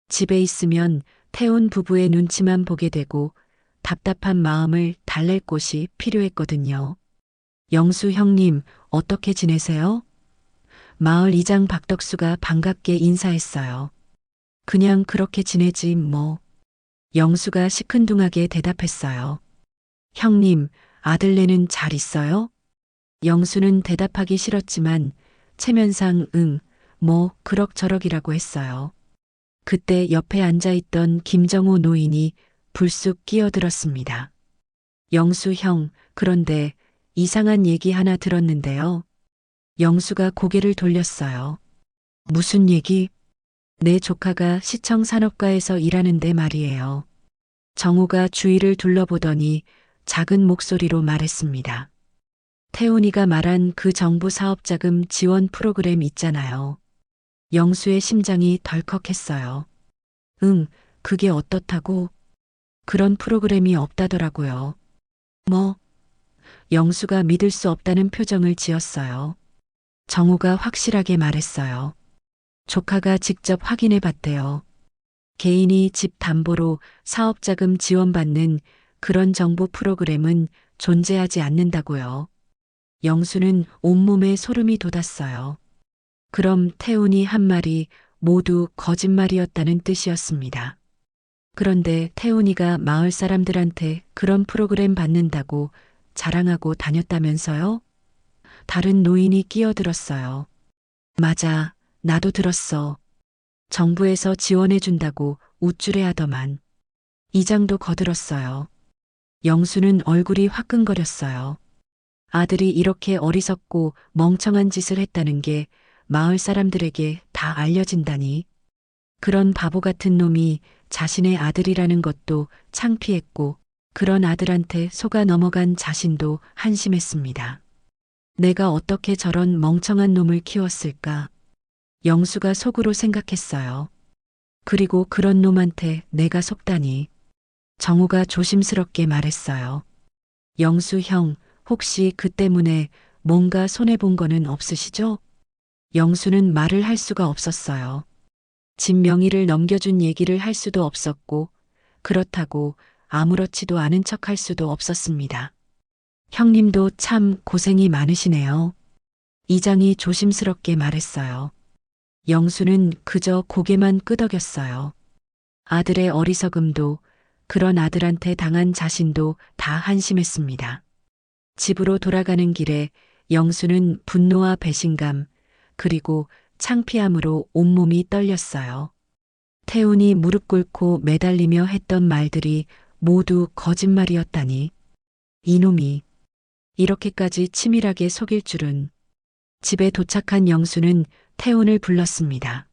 집에 있으면 태훈 부부의 눈치만 보게 되고 답답한 마음을 달랠 곳이 필요했거든요. 영수 형님, 어떻게 지내세요? 마을 이장 박덕수가 반갑게 인사했어요. 그냥 그렇게 지내지 뭐. 영수가 시큰둥하게 대답했어요. 형님, 아들네는 잘 있어요? 영수는 대답하기 싫었지만 체면상 뭐 그럭저럭이라고 했어요. 그때 옆에 앉아있던 김정호 노인이 불쑥 끼어들었습니다. 영수 형, 그런데 이상한 얘기 하나 들었는데요. 영수가 고개를 돌렸어요. 무슨 얘기? 내 조카가 시청 산업과에서 일하는데 말이에요. 정호가 주위를 둘러보더니 작은 목소리로 말했습니다. 태훈이가 말한 그 정부 사업자금 지원 프로그램 있잖아요. 영수의 심장이 덜컥했어요. 그게 어떻다고? 그런 프로그램이 없다더라고요. 뭐? 영수가 믿을 수 없다는 표정을 지었어요. 정우가 확실하게 말했어요. 조카가 직접 확인해 봤대요. 개인이 집 담보로 사업자금 지원받는 그런 정부 프로그램은 존재하지 않는다고요. 영수는 온몸에 소름이 돋았어요. 그럼 태훈이 한 말이 모두 거짓말이었다는 뜻이었습니다. 그런데 태훈이가 마을 사람들한테 그런 프로그램 받는다고 자랑하고 다녔다면서요? 다른 노인이 끼어들었어요. 맞아, 나도 들었어. 정부에서 지원해준다고 우쭐해하더만. 이장도 거들었어요. 영수는 얼굴이 화끈거렸어요. 아들이 이렇게 어리석고 멍청한 짓을 했다는 게 마을 사람들에게 다 알려진다니. 그런 바보 같은 놈이 자신의 아들이라는 것도 창피했고 그런 아들한테 속아 넘어간 자신도 한심했습니다. 내가 어떻게 저런 멍청한 놈을 키웠을까? 영수가 속으로 생각했어요. 그리고 그런 놈한테 내가 속다니. 정우가 조심스럽게 말했어요. 영수 형, 혹시 그 때문에 뭔가 손해본 거는 없으시죠? 영수는 말을 할 수가 없었어요. 집 명의를 넘겨준 얘기를 할 수도 없었고 그렇다고 아무렇지도 않은 척 할 수도 없었습니다. 형님도 참 고생이 많으시네요. 이장이 조심스럽게 말했어요. 영수는 그저 고개만 끄덕였어요. 아들의 어리석음도 그런 아들한테 당한 자신도 다 한심했습니다. 집으로 돌아가는 길에 영수는 분노와 배신감, 그리고 창피함으로 온몸이 떨렸어요. 태훈이 무릎 꿇고 매달리며 했던 말들이 모두 거짓말이었다니. 이놈이 이렇게까지 치밀하게 속일 줄은. 집에 도착한 영수는 태훈을 불렀습니다.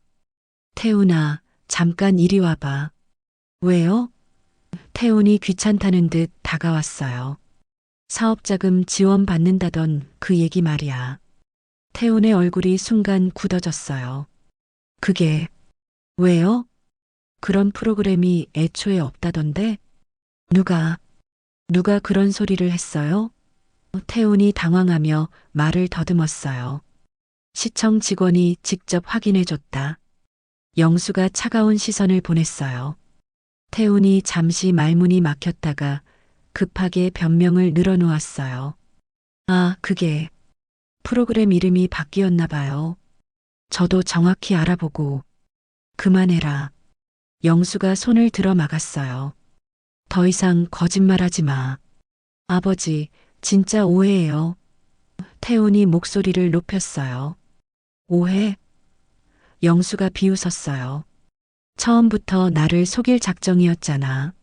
태훈아, 잠깐 이리 와봐. 왜요? 태훈이 귀찮다는 듯 다가왔어요. 사업자금 지원받는다던 그 얘기 말이야. 태훈의 얼굴이 순간 굳어졌어요. 그게 왜요? 그런 프로그램이 애초에 없다던데? 누가 그런 소리를 했어요? 태훈이 당황하며 말을 더듬었어요. 시청 직원이 직접 확인해줬다. 영수가 차가운 시선을 보냈어요. 태훈이 잠시 말문이 막혔다가 급하게 변명을 늘어놓았어요. 아, 그게 프로그램 이름이 바뀌었나 봐요. 저도 정확히 알아보고. 그만해라. 영수가 손을 들어 막았어요. 더 이상 거짓말하지 마. 아버지, 진짜 오해예요. 태훈이 목소리를 높였어요. 오해? 영수가 비웃었어요. 처음부터 나를 속일 작정이었잖아.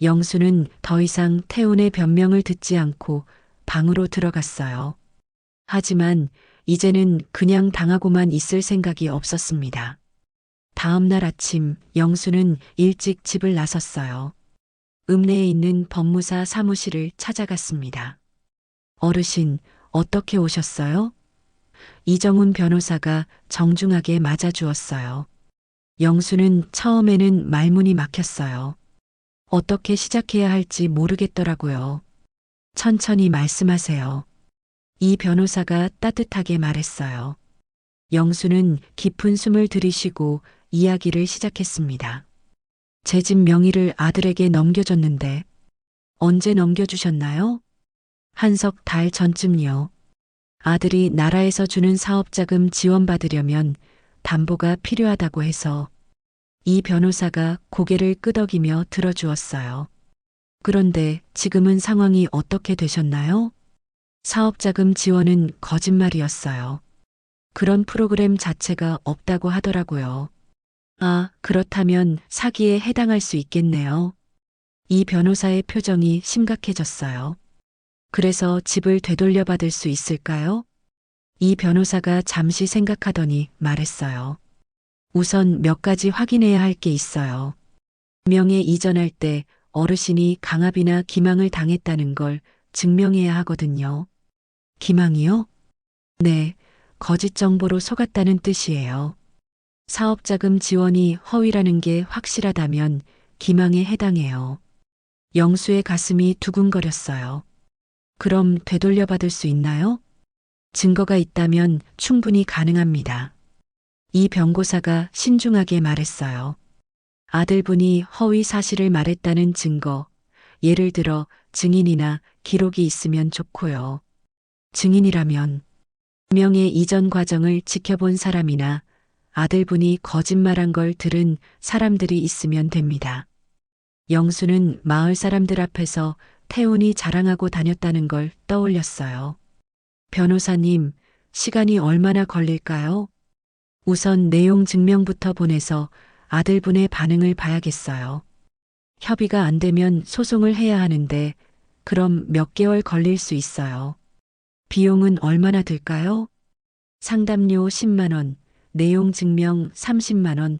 영수는 더 이상 태훈의 변명을 듣지 않고 방으로 들어갔어요. 하지만 이제는 그냥 당하고만 있을 생각이 없었습니다. 다음 날 아침 영수는 일찍 집을 나섰어요. 읍내에 있는 법무사 사무실을 찾아갔습니다. 어르신, 어떻게 오셨어요? 이정훈 변호사가 정중하게 맞아주었어요. 영수는 처음에는 말문이 막혔어요. 어떻게 시작해야 할지 모르겠더라고요. 천천히 말씀하세요. 이 변호사가 따뜻하게 말했어요. 영수는 깊은 숨을 들이쉬고 이야기를 시작했습니다. 제 집 명의를 아들에게 넘겨줬는데 언제 넘겨주셨나요? 한석 달 전쯤요. 아들이 나라에서 주는 사업자금 지원받으려면 담보가 필요하다고 해서. 이 변호사가 고개를 끄덕이며 들어주었어요. 그런데 지금은 상황이 어떻게 되셨나요? 사업자금 지원은 거짓말이었어요. 그런 프로그램 자체가 없다고 하더라고요. 아, 그렇다면 사기에 해당할 수 있겠네요. 이 변호사의 표정이 심각해졌어요. 그래서 집을 되돌려 받을 수 있을까요? 이 변호사가 잠시 생각하더니 말했어요. 우선 몇 가지 확인해야 할 게 있어요. 명예 이전할 때 어르신이 강압이나 기망을 당했다는 걸 증명해야 하거든요. 기망이요? 네, 거짓 정보로 속았다는 뜻이에요. 사업자금 지원이 허위라는 게 확실하다면 기망에 해당해요. 영수의 가슴이 두근거렸어요. 그럼 되돌려받을 수 있나요? 증거가 있다면 충분히 가능합니다. 이 변호사가 신중하게 말했어요. 아들분이 허위 사실을 말했다는 증거, 예를 들어 증인이나 기록이 있으면 좋고요. 증인이라면 명예 이전 과정을 지켜본 사람이나 아들분이 거짓말한 걸 들은 사람들이 있으면 됩니다. 영수는 마을 사람들 앞에서 태훈이 자랑하고 다녔다는 걸 떠올렸어요. 변호사님, 시간이 얼마나 걸릴까요? 우선 내용 증명부터 보내서 아들분의 반응을 봐야겠어요. 협의가 안 되면 소송을 해야 하는데 그럼 몇 개월 걸릴 수 있어요. 비용은 얼마나 들까요? 상담료 10만 원, 내용 증명 30만 원,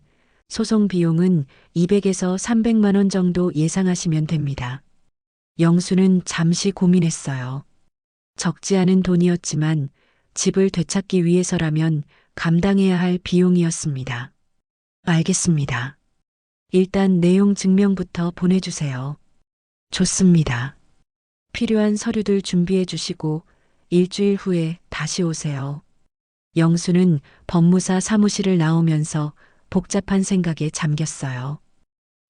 소송 비용은 200에서 300만 원 정도 예상하시면 됩니다. 영수는 잠시 고민했어요. 적지 않은 돈이었지만 집을 되찾기 위해서라면 감당해야 할 비용이었습니다. 알겠습니다. 일단 내용 증명부터 보내주세요. 좋습니다. 필요한 서류들 준비해 주시고 일주일 후에 다시 오세요. 영수는 법무사 사무실을 나오면서 복잡한 생각에 잠겼어요.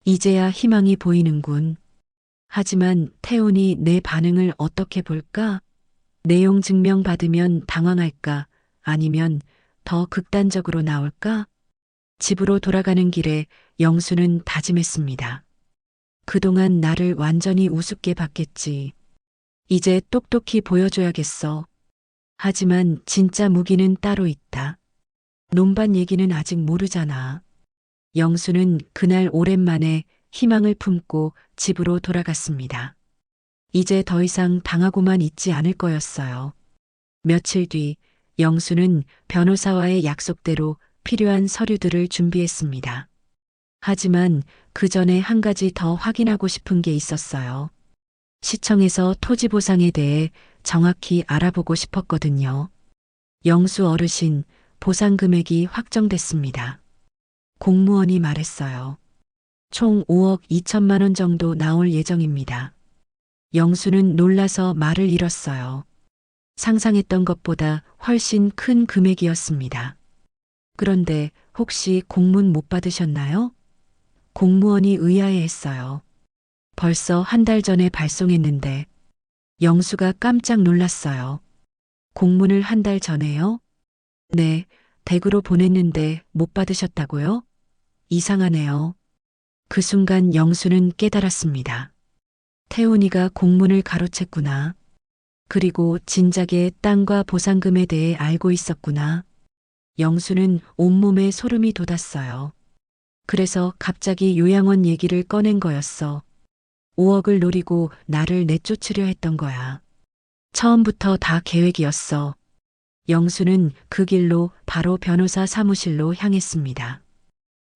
이제야 희망이 보이는군. 하지만 태훈이 내 반응을 어떻게 볼까? 내용 증명 받으면 당황할까? 아니면 더 극단적으로 나올까? 집으로 돌아가는 길에 영수는 다짐했습니다. 그동안 나를 완전히 우습게 봤겠지. 이제 똑똑히 보여줘야겠어. 하지만 진짜 무기는 따로 있다. 논밭 얘기는 아직 모르잖아. 영수는 그날 오랜만에 희망을 품고 집으로 돌아갔습니다. 이제 더 이상 당하고만 있지 않을 거였어요. 며칠 뒤 영수는 변호사와의 약속대로 필요한 서류들을 준비했습니다. 하지만 그 전에 한 가지 더 확인하고 싶은 게 있었어요. 시청에서 토지 보상에 대해 정확히 알아보고 싶었거든요. 영수 어르신, 보상 금액이 확정됐습니다. 공무원이 말했어요. 총 5억 2천만 원 정도 나올 예정입니다. 영수는 놀라서 말을 잃었어요. 상상했던 것보다 훨씬 큰 금액이었습니다. 그런데 혹시 공문 못 받으셨나요? 공무원이 의아해했어요. 벌써 한 달 전에 발송했는데. 영수가 깜짝 놀랐어요. 공문을 한 달 전에요? 네, 댁으로 보냈는데 못 받으셨다고요? 이상하네요. 그 순간 영수는 깨달았습니다. 태훈이가 공문을 가로챘구나. 그리고 진작에 땅과 보상금에 대해 알고 있었구나. 영수는 온몸에 소름이 돋았어요. 그래서 갑자기 요양원 얘기를 꺼낸 거였어. 5억을 노리고 나를 내쫓으려 했던 거야. 처음부터 다 계획이었어. 영수는 그 길로 바로 변호사 사무실로 향했습니다.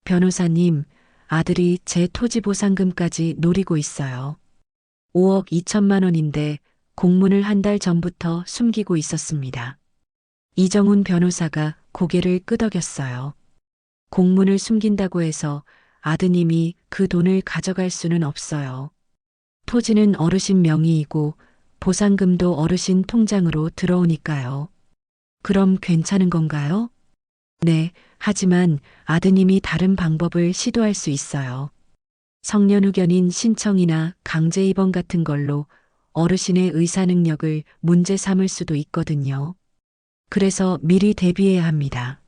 변호사님, 아들이 제 토지 보상금까지 노리고 있어요. 5억 2천만 원인데 공문을 한 달 전부터 숨기고 있었습니다. 이정훈 변호사가 고개를 끄덕였어요. 공문을 숨긴다고 해서 아드님이 그 돈을 가져갈 수는 없어요. 토지는 어르신 명의이고 보상금도 어르신 통장으로 들어오니까요. 그럼 괜찮은 건가요? 네, 하지만 아드님이 다른 방법을 시도할 수 있어요. 성년후견인 신청이나 강제 입원 같은 걸로 어르신의 의사 능력을 문제 삼을 수도 있거든요. 그래서 미리 대비해야 합니다.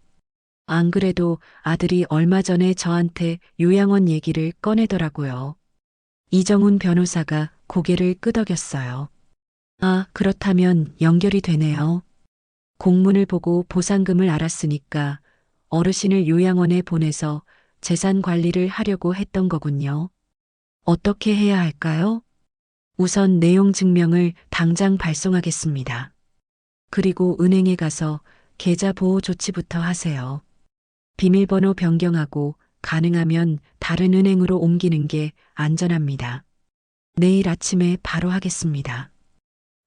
안 그래도 아들이 얼마 전에 저한테 요양원 얘기를 꺼내더라고요. 이정훈 변호사가 고개를 끄덕였어요. 아, 그렇다면 연결이 되네요. 공문을 보고 보상금을 알았으니까 어르신을 요양원에 보내서 재산 관리를 하려고 했던 거군요. 어떻게 해야 할까요? 우선 내용 증명을 당장 발송하겠습니다. 그리고 은행에 가서 계좌 보호 조치부터 하세요. 비밀번호 변경하고 가능하면 다른 은행으로 옮기는 게 안전합니다. 내일 아침에 바로 하겠습니다.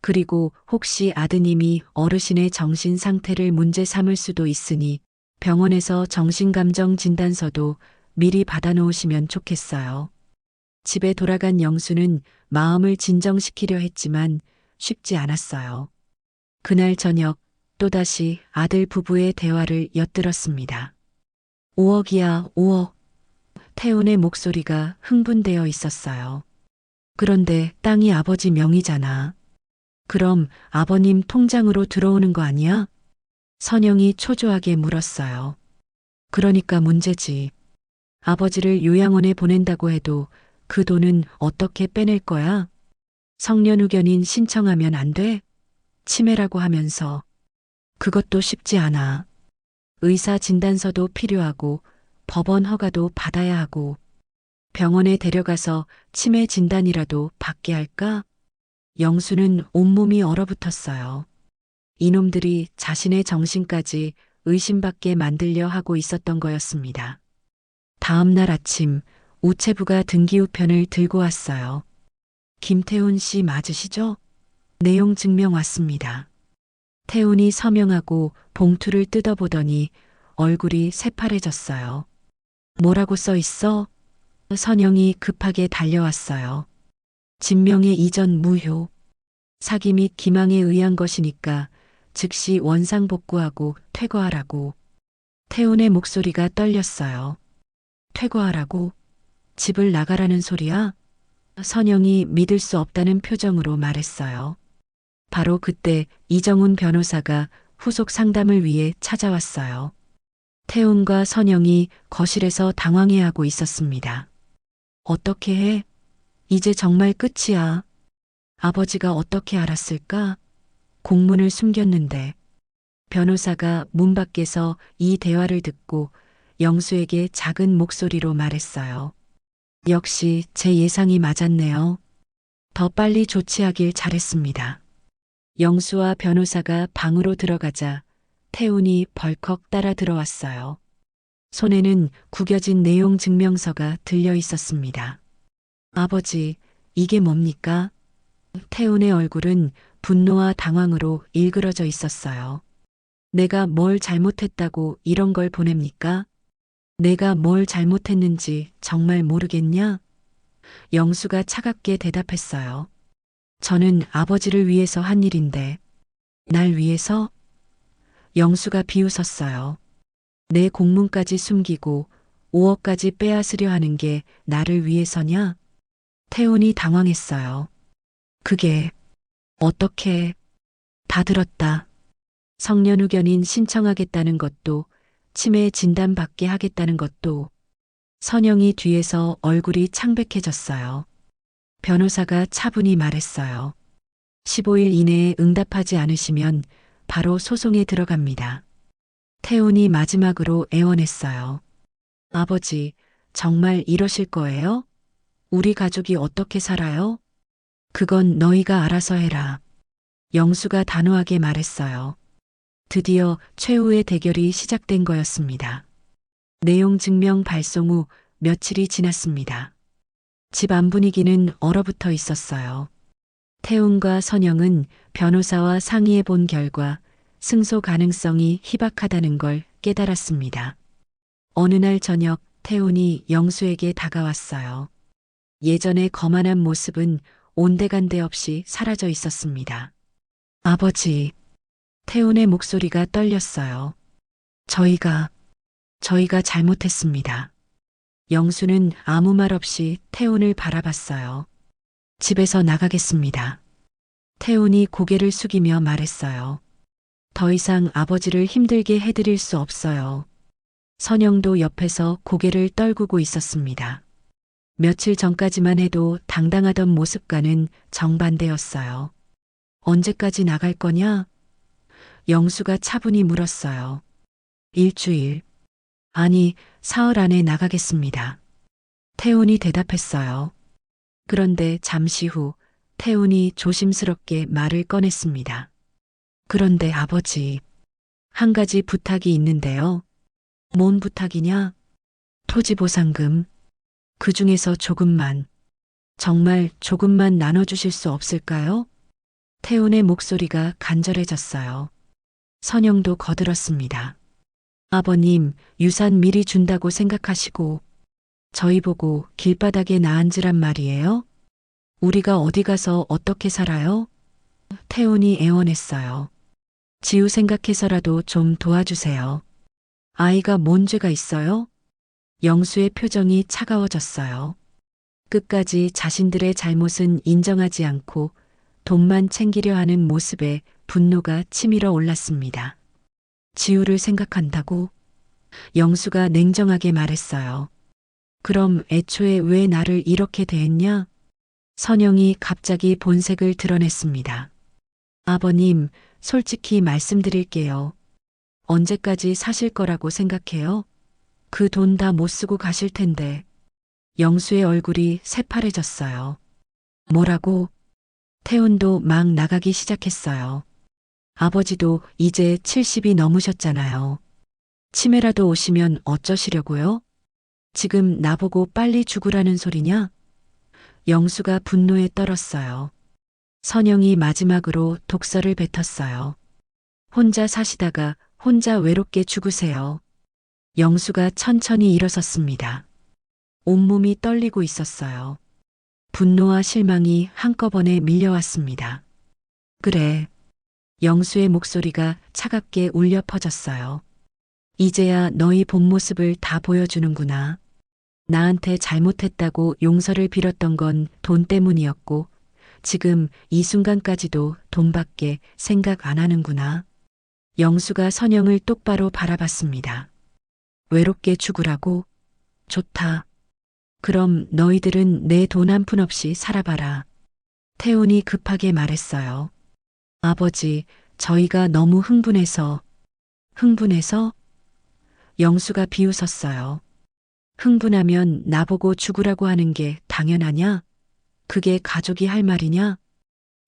그리고 혹시 아드님이 어르신의 정신 상태를 문제 삼을 수도 있으니 병원에서 정신감정 진단서도 미리 받아놓으시면 좋겠어요. 집에 돌아간 영수는 마음을 진정시키려 했지만 쉽지 않았어요. 그날 저녁 또다시 아들 부부의 대화를 엿들었습니다. 5억이야, 5억. 태훈의 목소리가 흥분되어 있었어요. 그런데 땅이 아버지 명의잖아. 그럼 아버님 통장으로 들어오는 거 아니야? 선영이 초조하게 물었어요. 그러니까 문제지. 아버지를 요양원에 보낸다고 해도 그 돈은 어떻게 빼낼 거야? 성년후견인 신청하면 안 돼? 치매라고 하면서. 그것도 쉽지 않아. 의사 진단서도 필요하고 법원 허가도 받아야 하고 병원에 데려가서 치매 진단이라도 받게 할까? 영수는 온몸이 얼어붙었어요. 이놈들이 자신의 정신까지 의심받게 만들려 하고 있었던 거였습니다. 다음 날 아침 우체부가 등기우편을 들고 왔어요. 김태훈 씨 맞으시죠? 내용 증명 왔습니다. 태훈이 서명하고 봉투를 뜯어보더니 얼굴이 새파래졌어요. 뭐라고 써 있어? 선영이 급하게 달려왔어요. 진명의 이전 무효. 사기 및 기망에 의한 것이니까 즉시 원상복구하고 퇴거하라고. 태훈의 목소리가 떨렸어요. 퇴거하라고? 집을 나가라는 소리야? 선영이 믿을 수 없다는 표정으로 말했어요. 바로 그때 이정훈 변호사가 후속 상담을 위해 찾아왔어요. 태훈과 선영이 거실에서 당황해하고 있었습니다. 어떻게 해? 이제 정말 끝이야. 아버지가 어떻게 알았을까? 공문을 숨겼는데 변호사가 문 밖에서 이 대화를 듣고 영수에게 작은 목소리로 말했어요. 역시 제 예상이 맞았네요. 더 빨리 조치하길 잘했습니다. 영수와 변호사가 방으로 들어가자 태훈이 벌컥 따라 들어왔어요. 손에는 구겨진 내용 증명서가 들려 있었습니다. 아버지, 이게 뭡니까? 태훈의 얼굴은 분노와 당황으로 일그러져 있었어요. 내가 뭘 잘못했다고 이런 걸 보냅니까? 내가 뭘 잘못했는지 정말 모르겠냐? 영수가 차갑게 대답했어요. 저는 아버지를 위해서 한 일인데, 날 위해서? 영수가 비웃었어요. 내 공문까지 숨기고 5억까지 빼앗으려 하는 게 나를 위해서냐? 태훈이 당황했어요. 그게 어떻게 다 들었다. 성년후견인 신청하겠다는 것도 치매 진단받게 하겠다는 것도. 선영이 뒤에서 얼굴이 창백해졌어요. 변호사가 차분히 말했어요. 15일 이내에 응답하지 않으시면 바로 소송에 들어갑니다. 태훈이 마지막으로 애원했어요. 아버지, 정말 이러실 거예요? 우리 가족이 어떻게 살아요? 그건 너희가 알아서 해라. 영수가 단호하게 말했어요. 드디어 최후의 대결이 시작된 거였습니다. 내용 증명 발송 후 며칠이 지났습니다. 집 안 분위기는 얼어붙어 있었어요. 태훈과 선영은 변호사와 상의해 본 결과 승소 가능성이 희박하다는 걸 깨달았습니다. 어느 날 저녁 태훈이 영수에게 다가왔어요. 예전의 거만한 모습은 온데간데 없이 사라져 있었습니다. 아버지, 태훈의 목소리가 떨렸어요. 저희가 잘못했습니다. 영수는 아무 말 없이 태훈을 바라봤어요. 집에서 나가겠습니다. 태훈이 고개를 숙이며 말했어요. 더 이상 아버지를 힘들게 해드릴 수 없어요. 선영도 옆에서 고개를 떨구고 있었습니다. 며칠 전까지만 해도 당당하던 모습과는 정반대였어요. 언제까지 나갈 거냐? 영수가 차분히 물었어요. 일주일. 아니, 사흘 안에 나가겠습니다. 태훈이 대답했어요. 그런데 잠시 후 태훈이 조심스럽게 말을 꺼냈습니다. 그런데 아버지, 한 가지 부탁이 있는데요. 뭔 부탁이냐? 토지보상금. 그 중에서 조금만, 정말 조금만 나눠주실 수 없을까요? 태훈의 목소리가 간절해졌어요. 선영도 거들었습니다. 아버님, 유산 미리 준다고 생각하시고 저희 보고 길바닥에 나앉으란 말이에요? 우리가 어디 가서 어떻게 살아요? 태훈이 애원했어요. 지우 생각해서라도 좀 도와주세요. 아이가 뭔 죄가 있어요? 영수의 표정이 차가워졌어요. 끝까지 자신들의 잘못은 인정하지 않고 돈만 챙기려 하는 모습에 분노가 치밀어 올랐습니다. 지우를 생각한다고? 영수가 냉정하게 말했어요. 그럼 애초에 왜 나를 이렇게 대했냐? 선영이 갑자기 본색을 드러냈습니다. 아버님, 솔직히 말씀드릴게요. 언제까지 사실 거라고 생각해요? 그 돈 다 못 쓰고 가실 텐데. 영수의 얼굴이 새파래졌어요. 뭐라고? 태훈도 막 나가기 시작했어요. 아버지도 이제 70이 넘으셨잖아요. 치매라도 오시면 어쩌시려고요? 지금 나보고 빨리 죽으라는 소리냐? 영수가 분노에 떨었어요. 선영이 마지막으로 독서를 뱉었어요. 혼자 사시다가 혼자 외롭게 죽으세요. 영수가 천천히 일어섰습니다. 온몸이 떨리고 있었어요. 분노와 실망이 한꺼번에 밀려왔습니다. 그래. 영수의 목소리가 차갑게 울려 퍼졌어요. 이제야 너희 본 모습을 다 보여주는구나. 나한테 잘못했다고 용서를 빌었던 건 돈 때문이었고 지금 이 순간까지도 돈밖에 생각 안 하는구나. 영수가 선영을 똑바로 바라봤습니다. 외롭게 죽으라고? 좋다. 그럼 너희들은 내 돈 한 푼 없이 살아봐라. 태훈이 급하게 말했어요. 아버지, 저희가 너무 흥분해서. 영수가 비웃었어요. 흥분하면 나보고 죽으라고 하는 게 당연하냐? 그게 가족이 할 말이냐?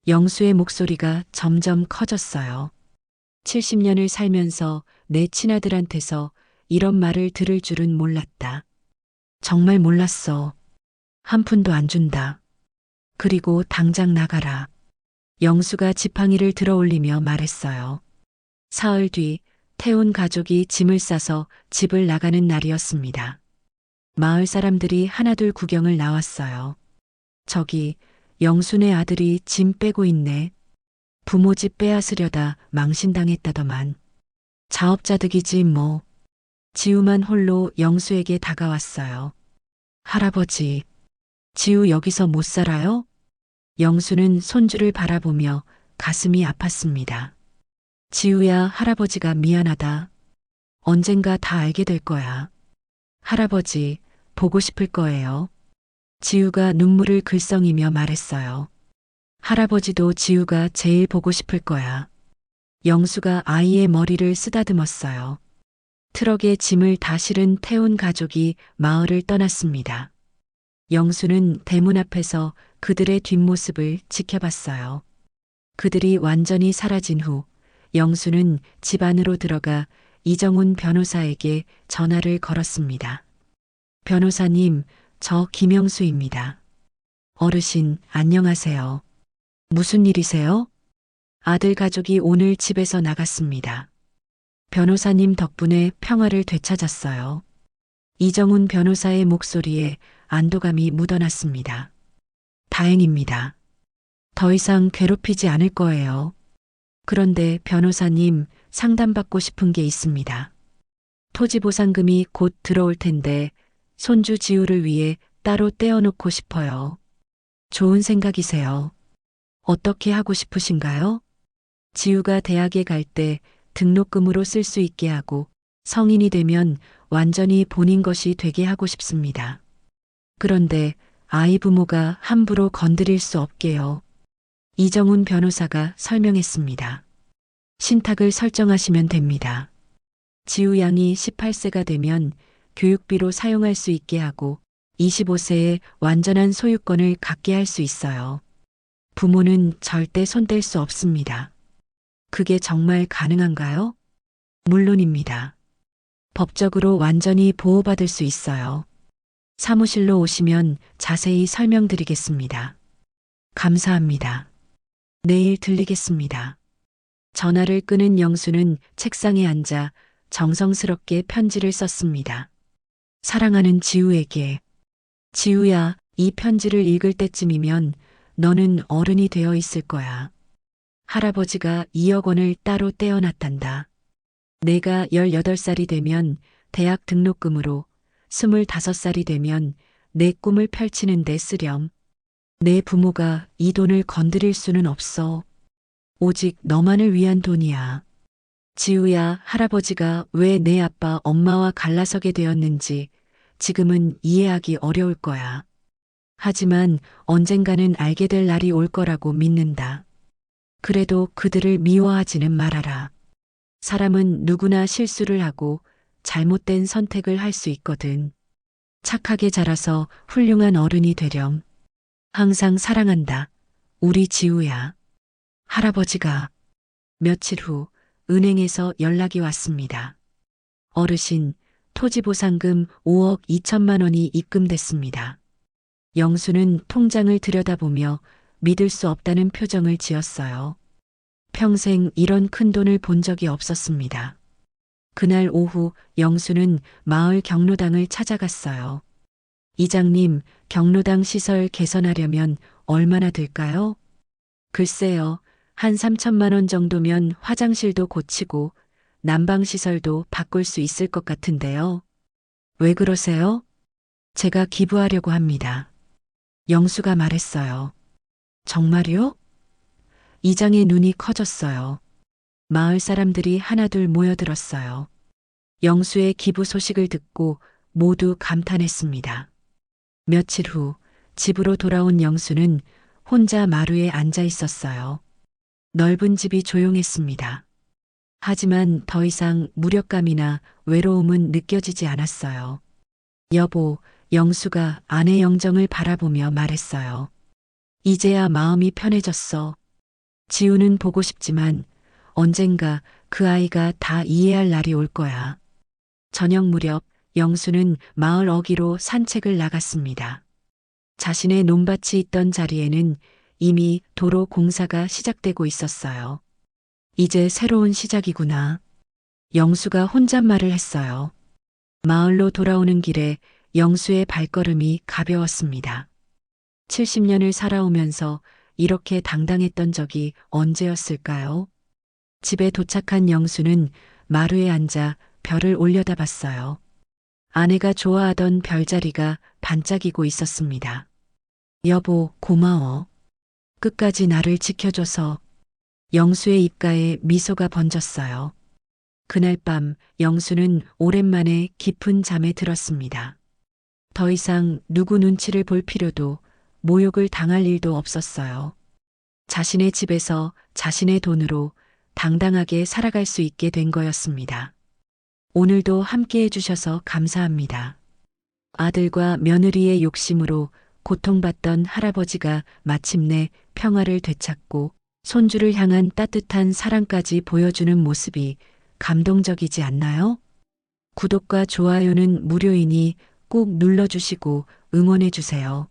영수의 목소리가 점점 커졌어요. 70년을 살면서 내 친아들한테서 이런 말을 들을 줄은 몰랐다. 정말 몰랐어. 한 푼도 안 준다. 그리고 당장 나가라. 영수가 지팡이를 들어 올리며 말했어요. 사흘 뒤 태운 가족이 짐을 싸서 집을 나가는 날이었습니다. 마을 사람들이 하나둘 구경을 나왔어요. 저기 영순의 아들이 짐 빼고 있네. 부모 집 빼앗으려다 망신당했다더만. 자업자득이지 뭐. 지우만 홀로 영수에게 다가왔어요. 할아버지, 지우 여기서 못 살아요? 영수는 손주를 바라보며 가슴이 아팠습니다. 지우야, 할아버지가 미안하다. 언젠가 다 알게 될 거야. 할아버지, 보고 싶을 거예요. 지우가 눈물을 글썽이며 말했어요. 할아버지도 지우가 제일 보고 싶을 거야. 영수가 아이의 머리를 쓰다듬었어요. 트럭에 짐을 다 실은 태운 가족이 마을을 떠났습니다. 영수는 대문 앞에서 그들의 뒷모습을 지켜봤어요. 그들이 완전히 사라진 후 영수는 집 안으로 들어가 이정훈 변호사에게 전화를 걸었습니다. 변호사님, 저 김영수입니다. 어르신, 안녕하세요. 무슨 일이세요? 아들 가족이 오늘 집에서 나갔습니다. 변호사님 덕분에 평화를 되찾았어요. 이정훈 변호사의 목소리에 안도감이 묻어났습니다. 다행입니다. 더 이상 괴롭히지 않을 거예요. 그런데 변호사님, 상담받고 싶은 게 있습니다. 토지 보상금이 곧 들어올 텐데 손주 지우를 위해 따로 떼어놓고 싶어요. 좋은 생각이세요. 어떻게 하고 싶으신가요? 지우가 대학에 갈 때 등록금으로 쓸 수 있게 하고 성인이 되면 완전히 본인 것이 되게 하고 싶습니다. 그런데 아이 부모가 함부로 건드릴 수 없게요. 이정훈 변호사가 설명했습니다. 신탁을 설정하시면 됩니다. 지우 양이 18세가 되면 교육비로 사용할 수 있게 하고 25세에 완전한 소유권을 갖게 할 수 있어요. 부모는 절대 손댈 수 없습니다. 그게 정말 가능한가요? 물론입니다. 법적으로 완전히 보호받을 수 있어요. 사무실로 오시면 자세히 설명드리겠습니다. 감사합니다. 내일 들리겠습니다. 전화를 끊은 영수는 책상에 앉아 정성스럽게 편지를 썼습니다. 사랑하는 지우에게. 지우야, 이 편지를 읽을 때쯤이면 너는 어른이 되어 있을 거야. 할아버지가 2억 원을 따로 떼어놨단다. 내가 18살이 되면 대학 등록금으로 25살이 되면 내 꿈을 펼치는 데 쓰렴. 내 부모가 이 돈을 건드릴 수는 없어. 오직 너만을 위한 돈이야. 지우야, 할아버지가 왜 내 아빠, 엄마와 갈라서게 되었는지 지금은 이해하기 어려울 거야. 하지만 언젠가는 알게 될 날이 올 거라고 믿는다. 그래도 그들을 미워하지는 말아라. 사람은 누구나 실수를 하고 잘못된 선택을 할 수 있거든. 착하게 자라서 훌륭한 어른이 되렴. 항상 사랑한다. 우리 지우야. 할아버지가. 며칠 후 은행에서 연락이 왔습니다. 어르신, 토지보상금 5억 2천만 원이 입금됐습니다. 영수는 통장을 들여다보며 믿을 수 없다는 표정을 지었어요. 평생 이런 큰 돈을 본 적이 없었습니다. 그날 오후 영수는 마을 경로당을 찾아갔어요. 이장님, 경로당 시설 개선하려면 얼마나 들까요? 글쎄요, 한 3천만 원 정도면 화장실도 고치고 난방시설도 바꿀 수 있을 것 같은데요. 왜 그러세요? 제가 기부하려고 합니다. 영수가 말했어요. 정말요? 이장의 눈이 커졌어요. 마을 사람들이 하나둘 모여들었어요. 영수의 기부 소식을 듣고 모두 감탄했습니다. 며칠 후 집으로 돌아온 영수는 혼자 마루에 앉아 있었어요. 넓은 집이 조용했습니다. 하지만 더 이상 무력감이나 외로움은 느껴지지 않았어요. 여보, 영수가 아내 영정을 바라보며 말했어요. 이제야 마음이 편해졌어. 지우는 보고 싶지만 언젠가 그 아이가 다 이해할 날이 올 거야. 저녁 무렵 영수는 마을 어귀로 산책을 나갔습니다. 자신의 논밭이 있던 자리에는 이미 도로 공사가 시작되고 있었어요. 이제 새로운 시작이구나. 영수가 혼잣말을 했어요. 마을로 돌아오는 길에 영수의 발걸음이 가벼웠습니다. 70년을 살아오면서 이렇게 당당했던 적이 언제였을까요? 집에 도착한 영수는 마루에 앉아 별을 올려다봤어요. 아내가 좋아하던 별자리가 반짝이고 있었습니다. 여보, 고마워. 끝까지 나를 지켜줘서. 영수의 입가에 미소가 번졌어요. 그날 밤 영수는 오랜만에 깊은 잠에 들었습니다. 더 이상 누구 눈치를 볼 필요도 모욕을 당할 일도 없었어요. 자신의 집에서 자신의 돈으로 당당하게 살아갈 수 있게 된 거였습니다. 오늘도 함께 해주셔서 감사합니다. 아들과 며느리의 욕심으로 고통받던 할아버지가 마침내 평화를 되찾고 손주를 향한 따뜻한 사랑까지 보여주는 모습이 감동적이지 않나요? 구독과 좋아요는 무료이니 꼭 눌러주시고 응원해주세요.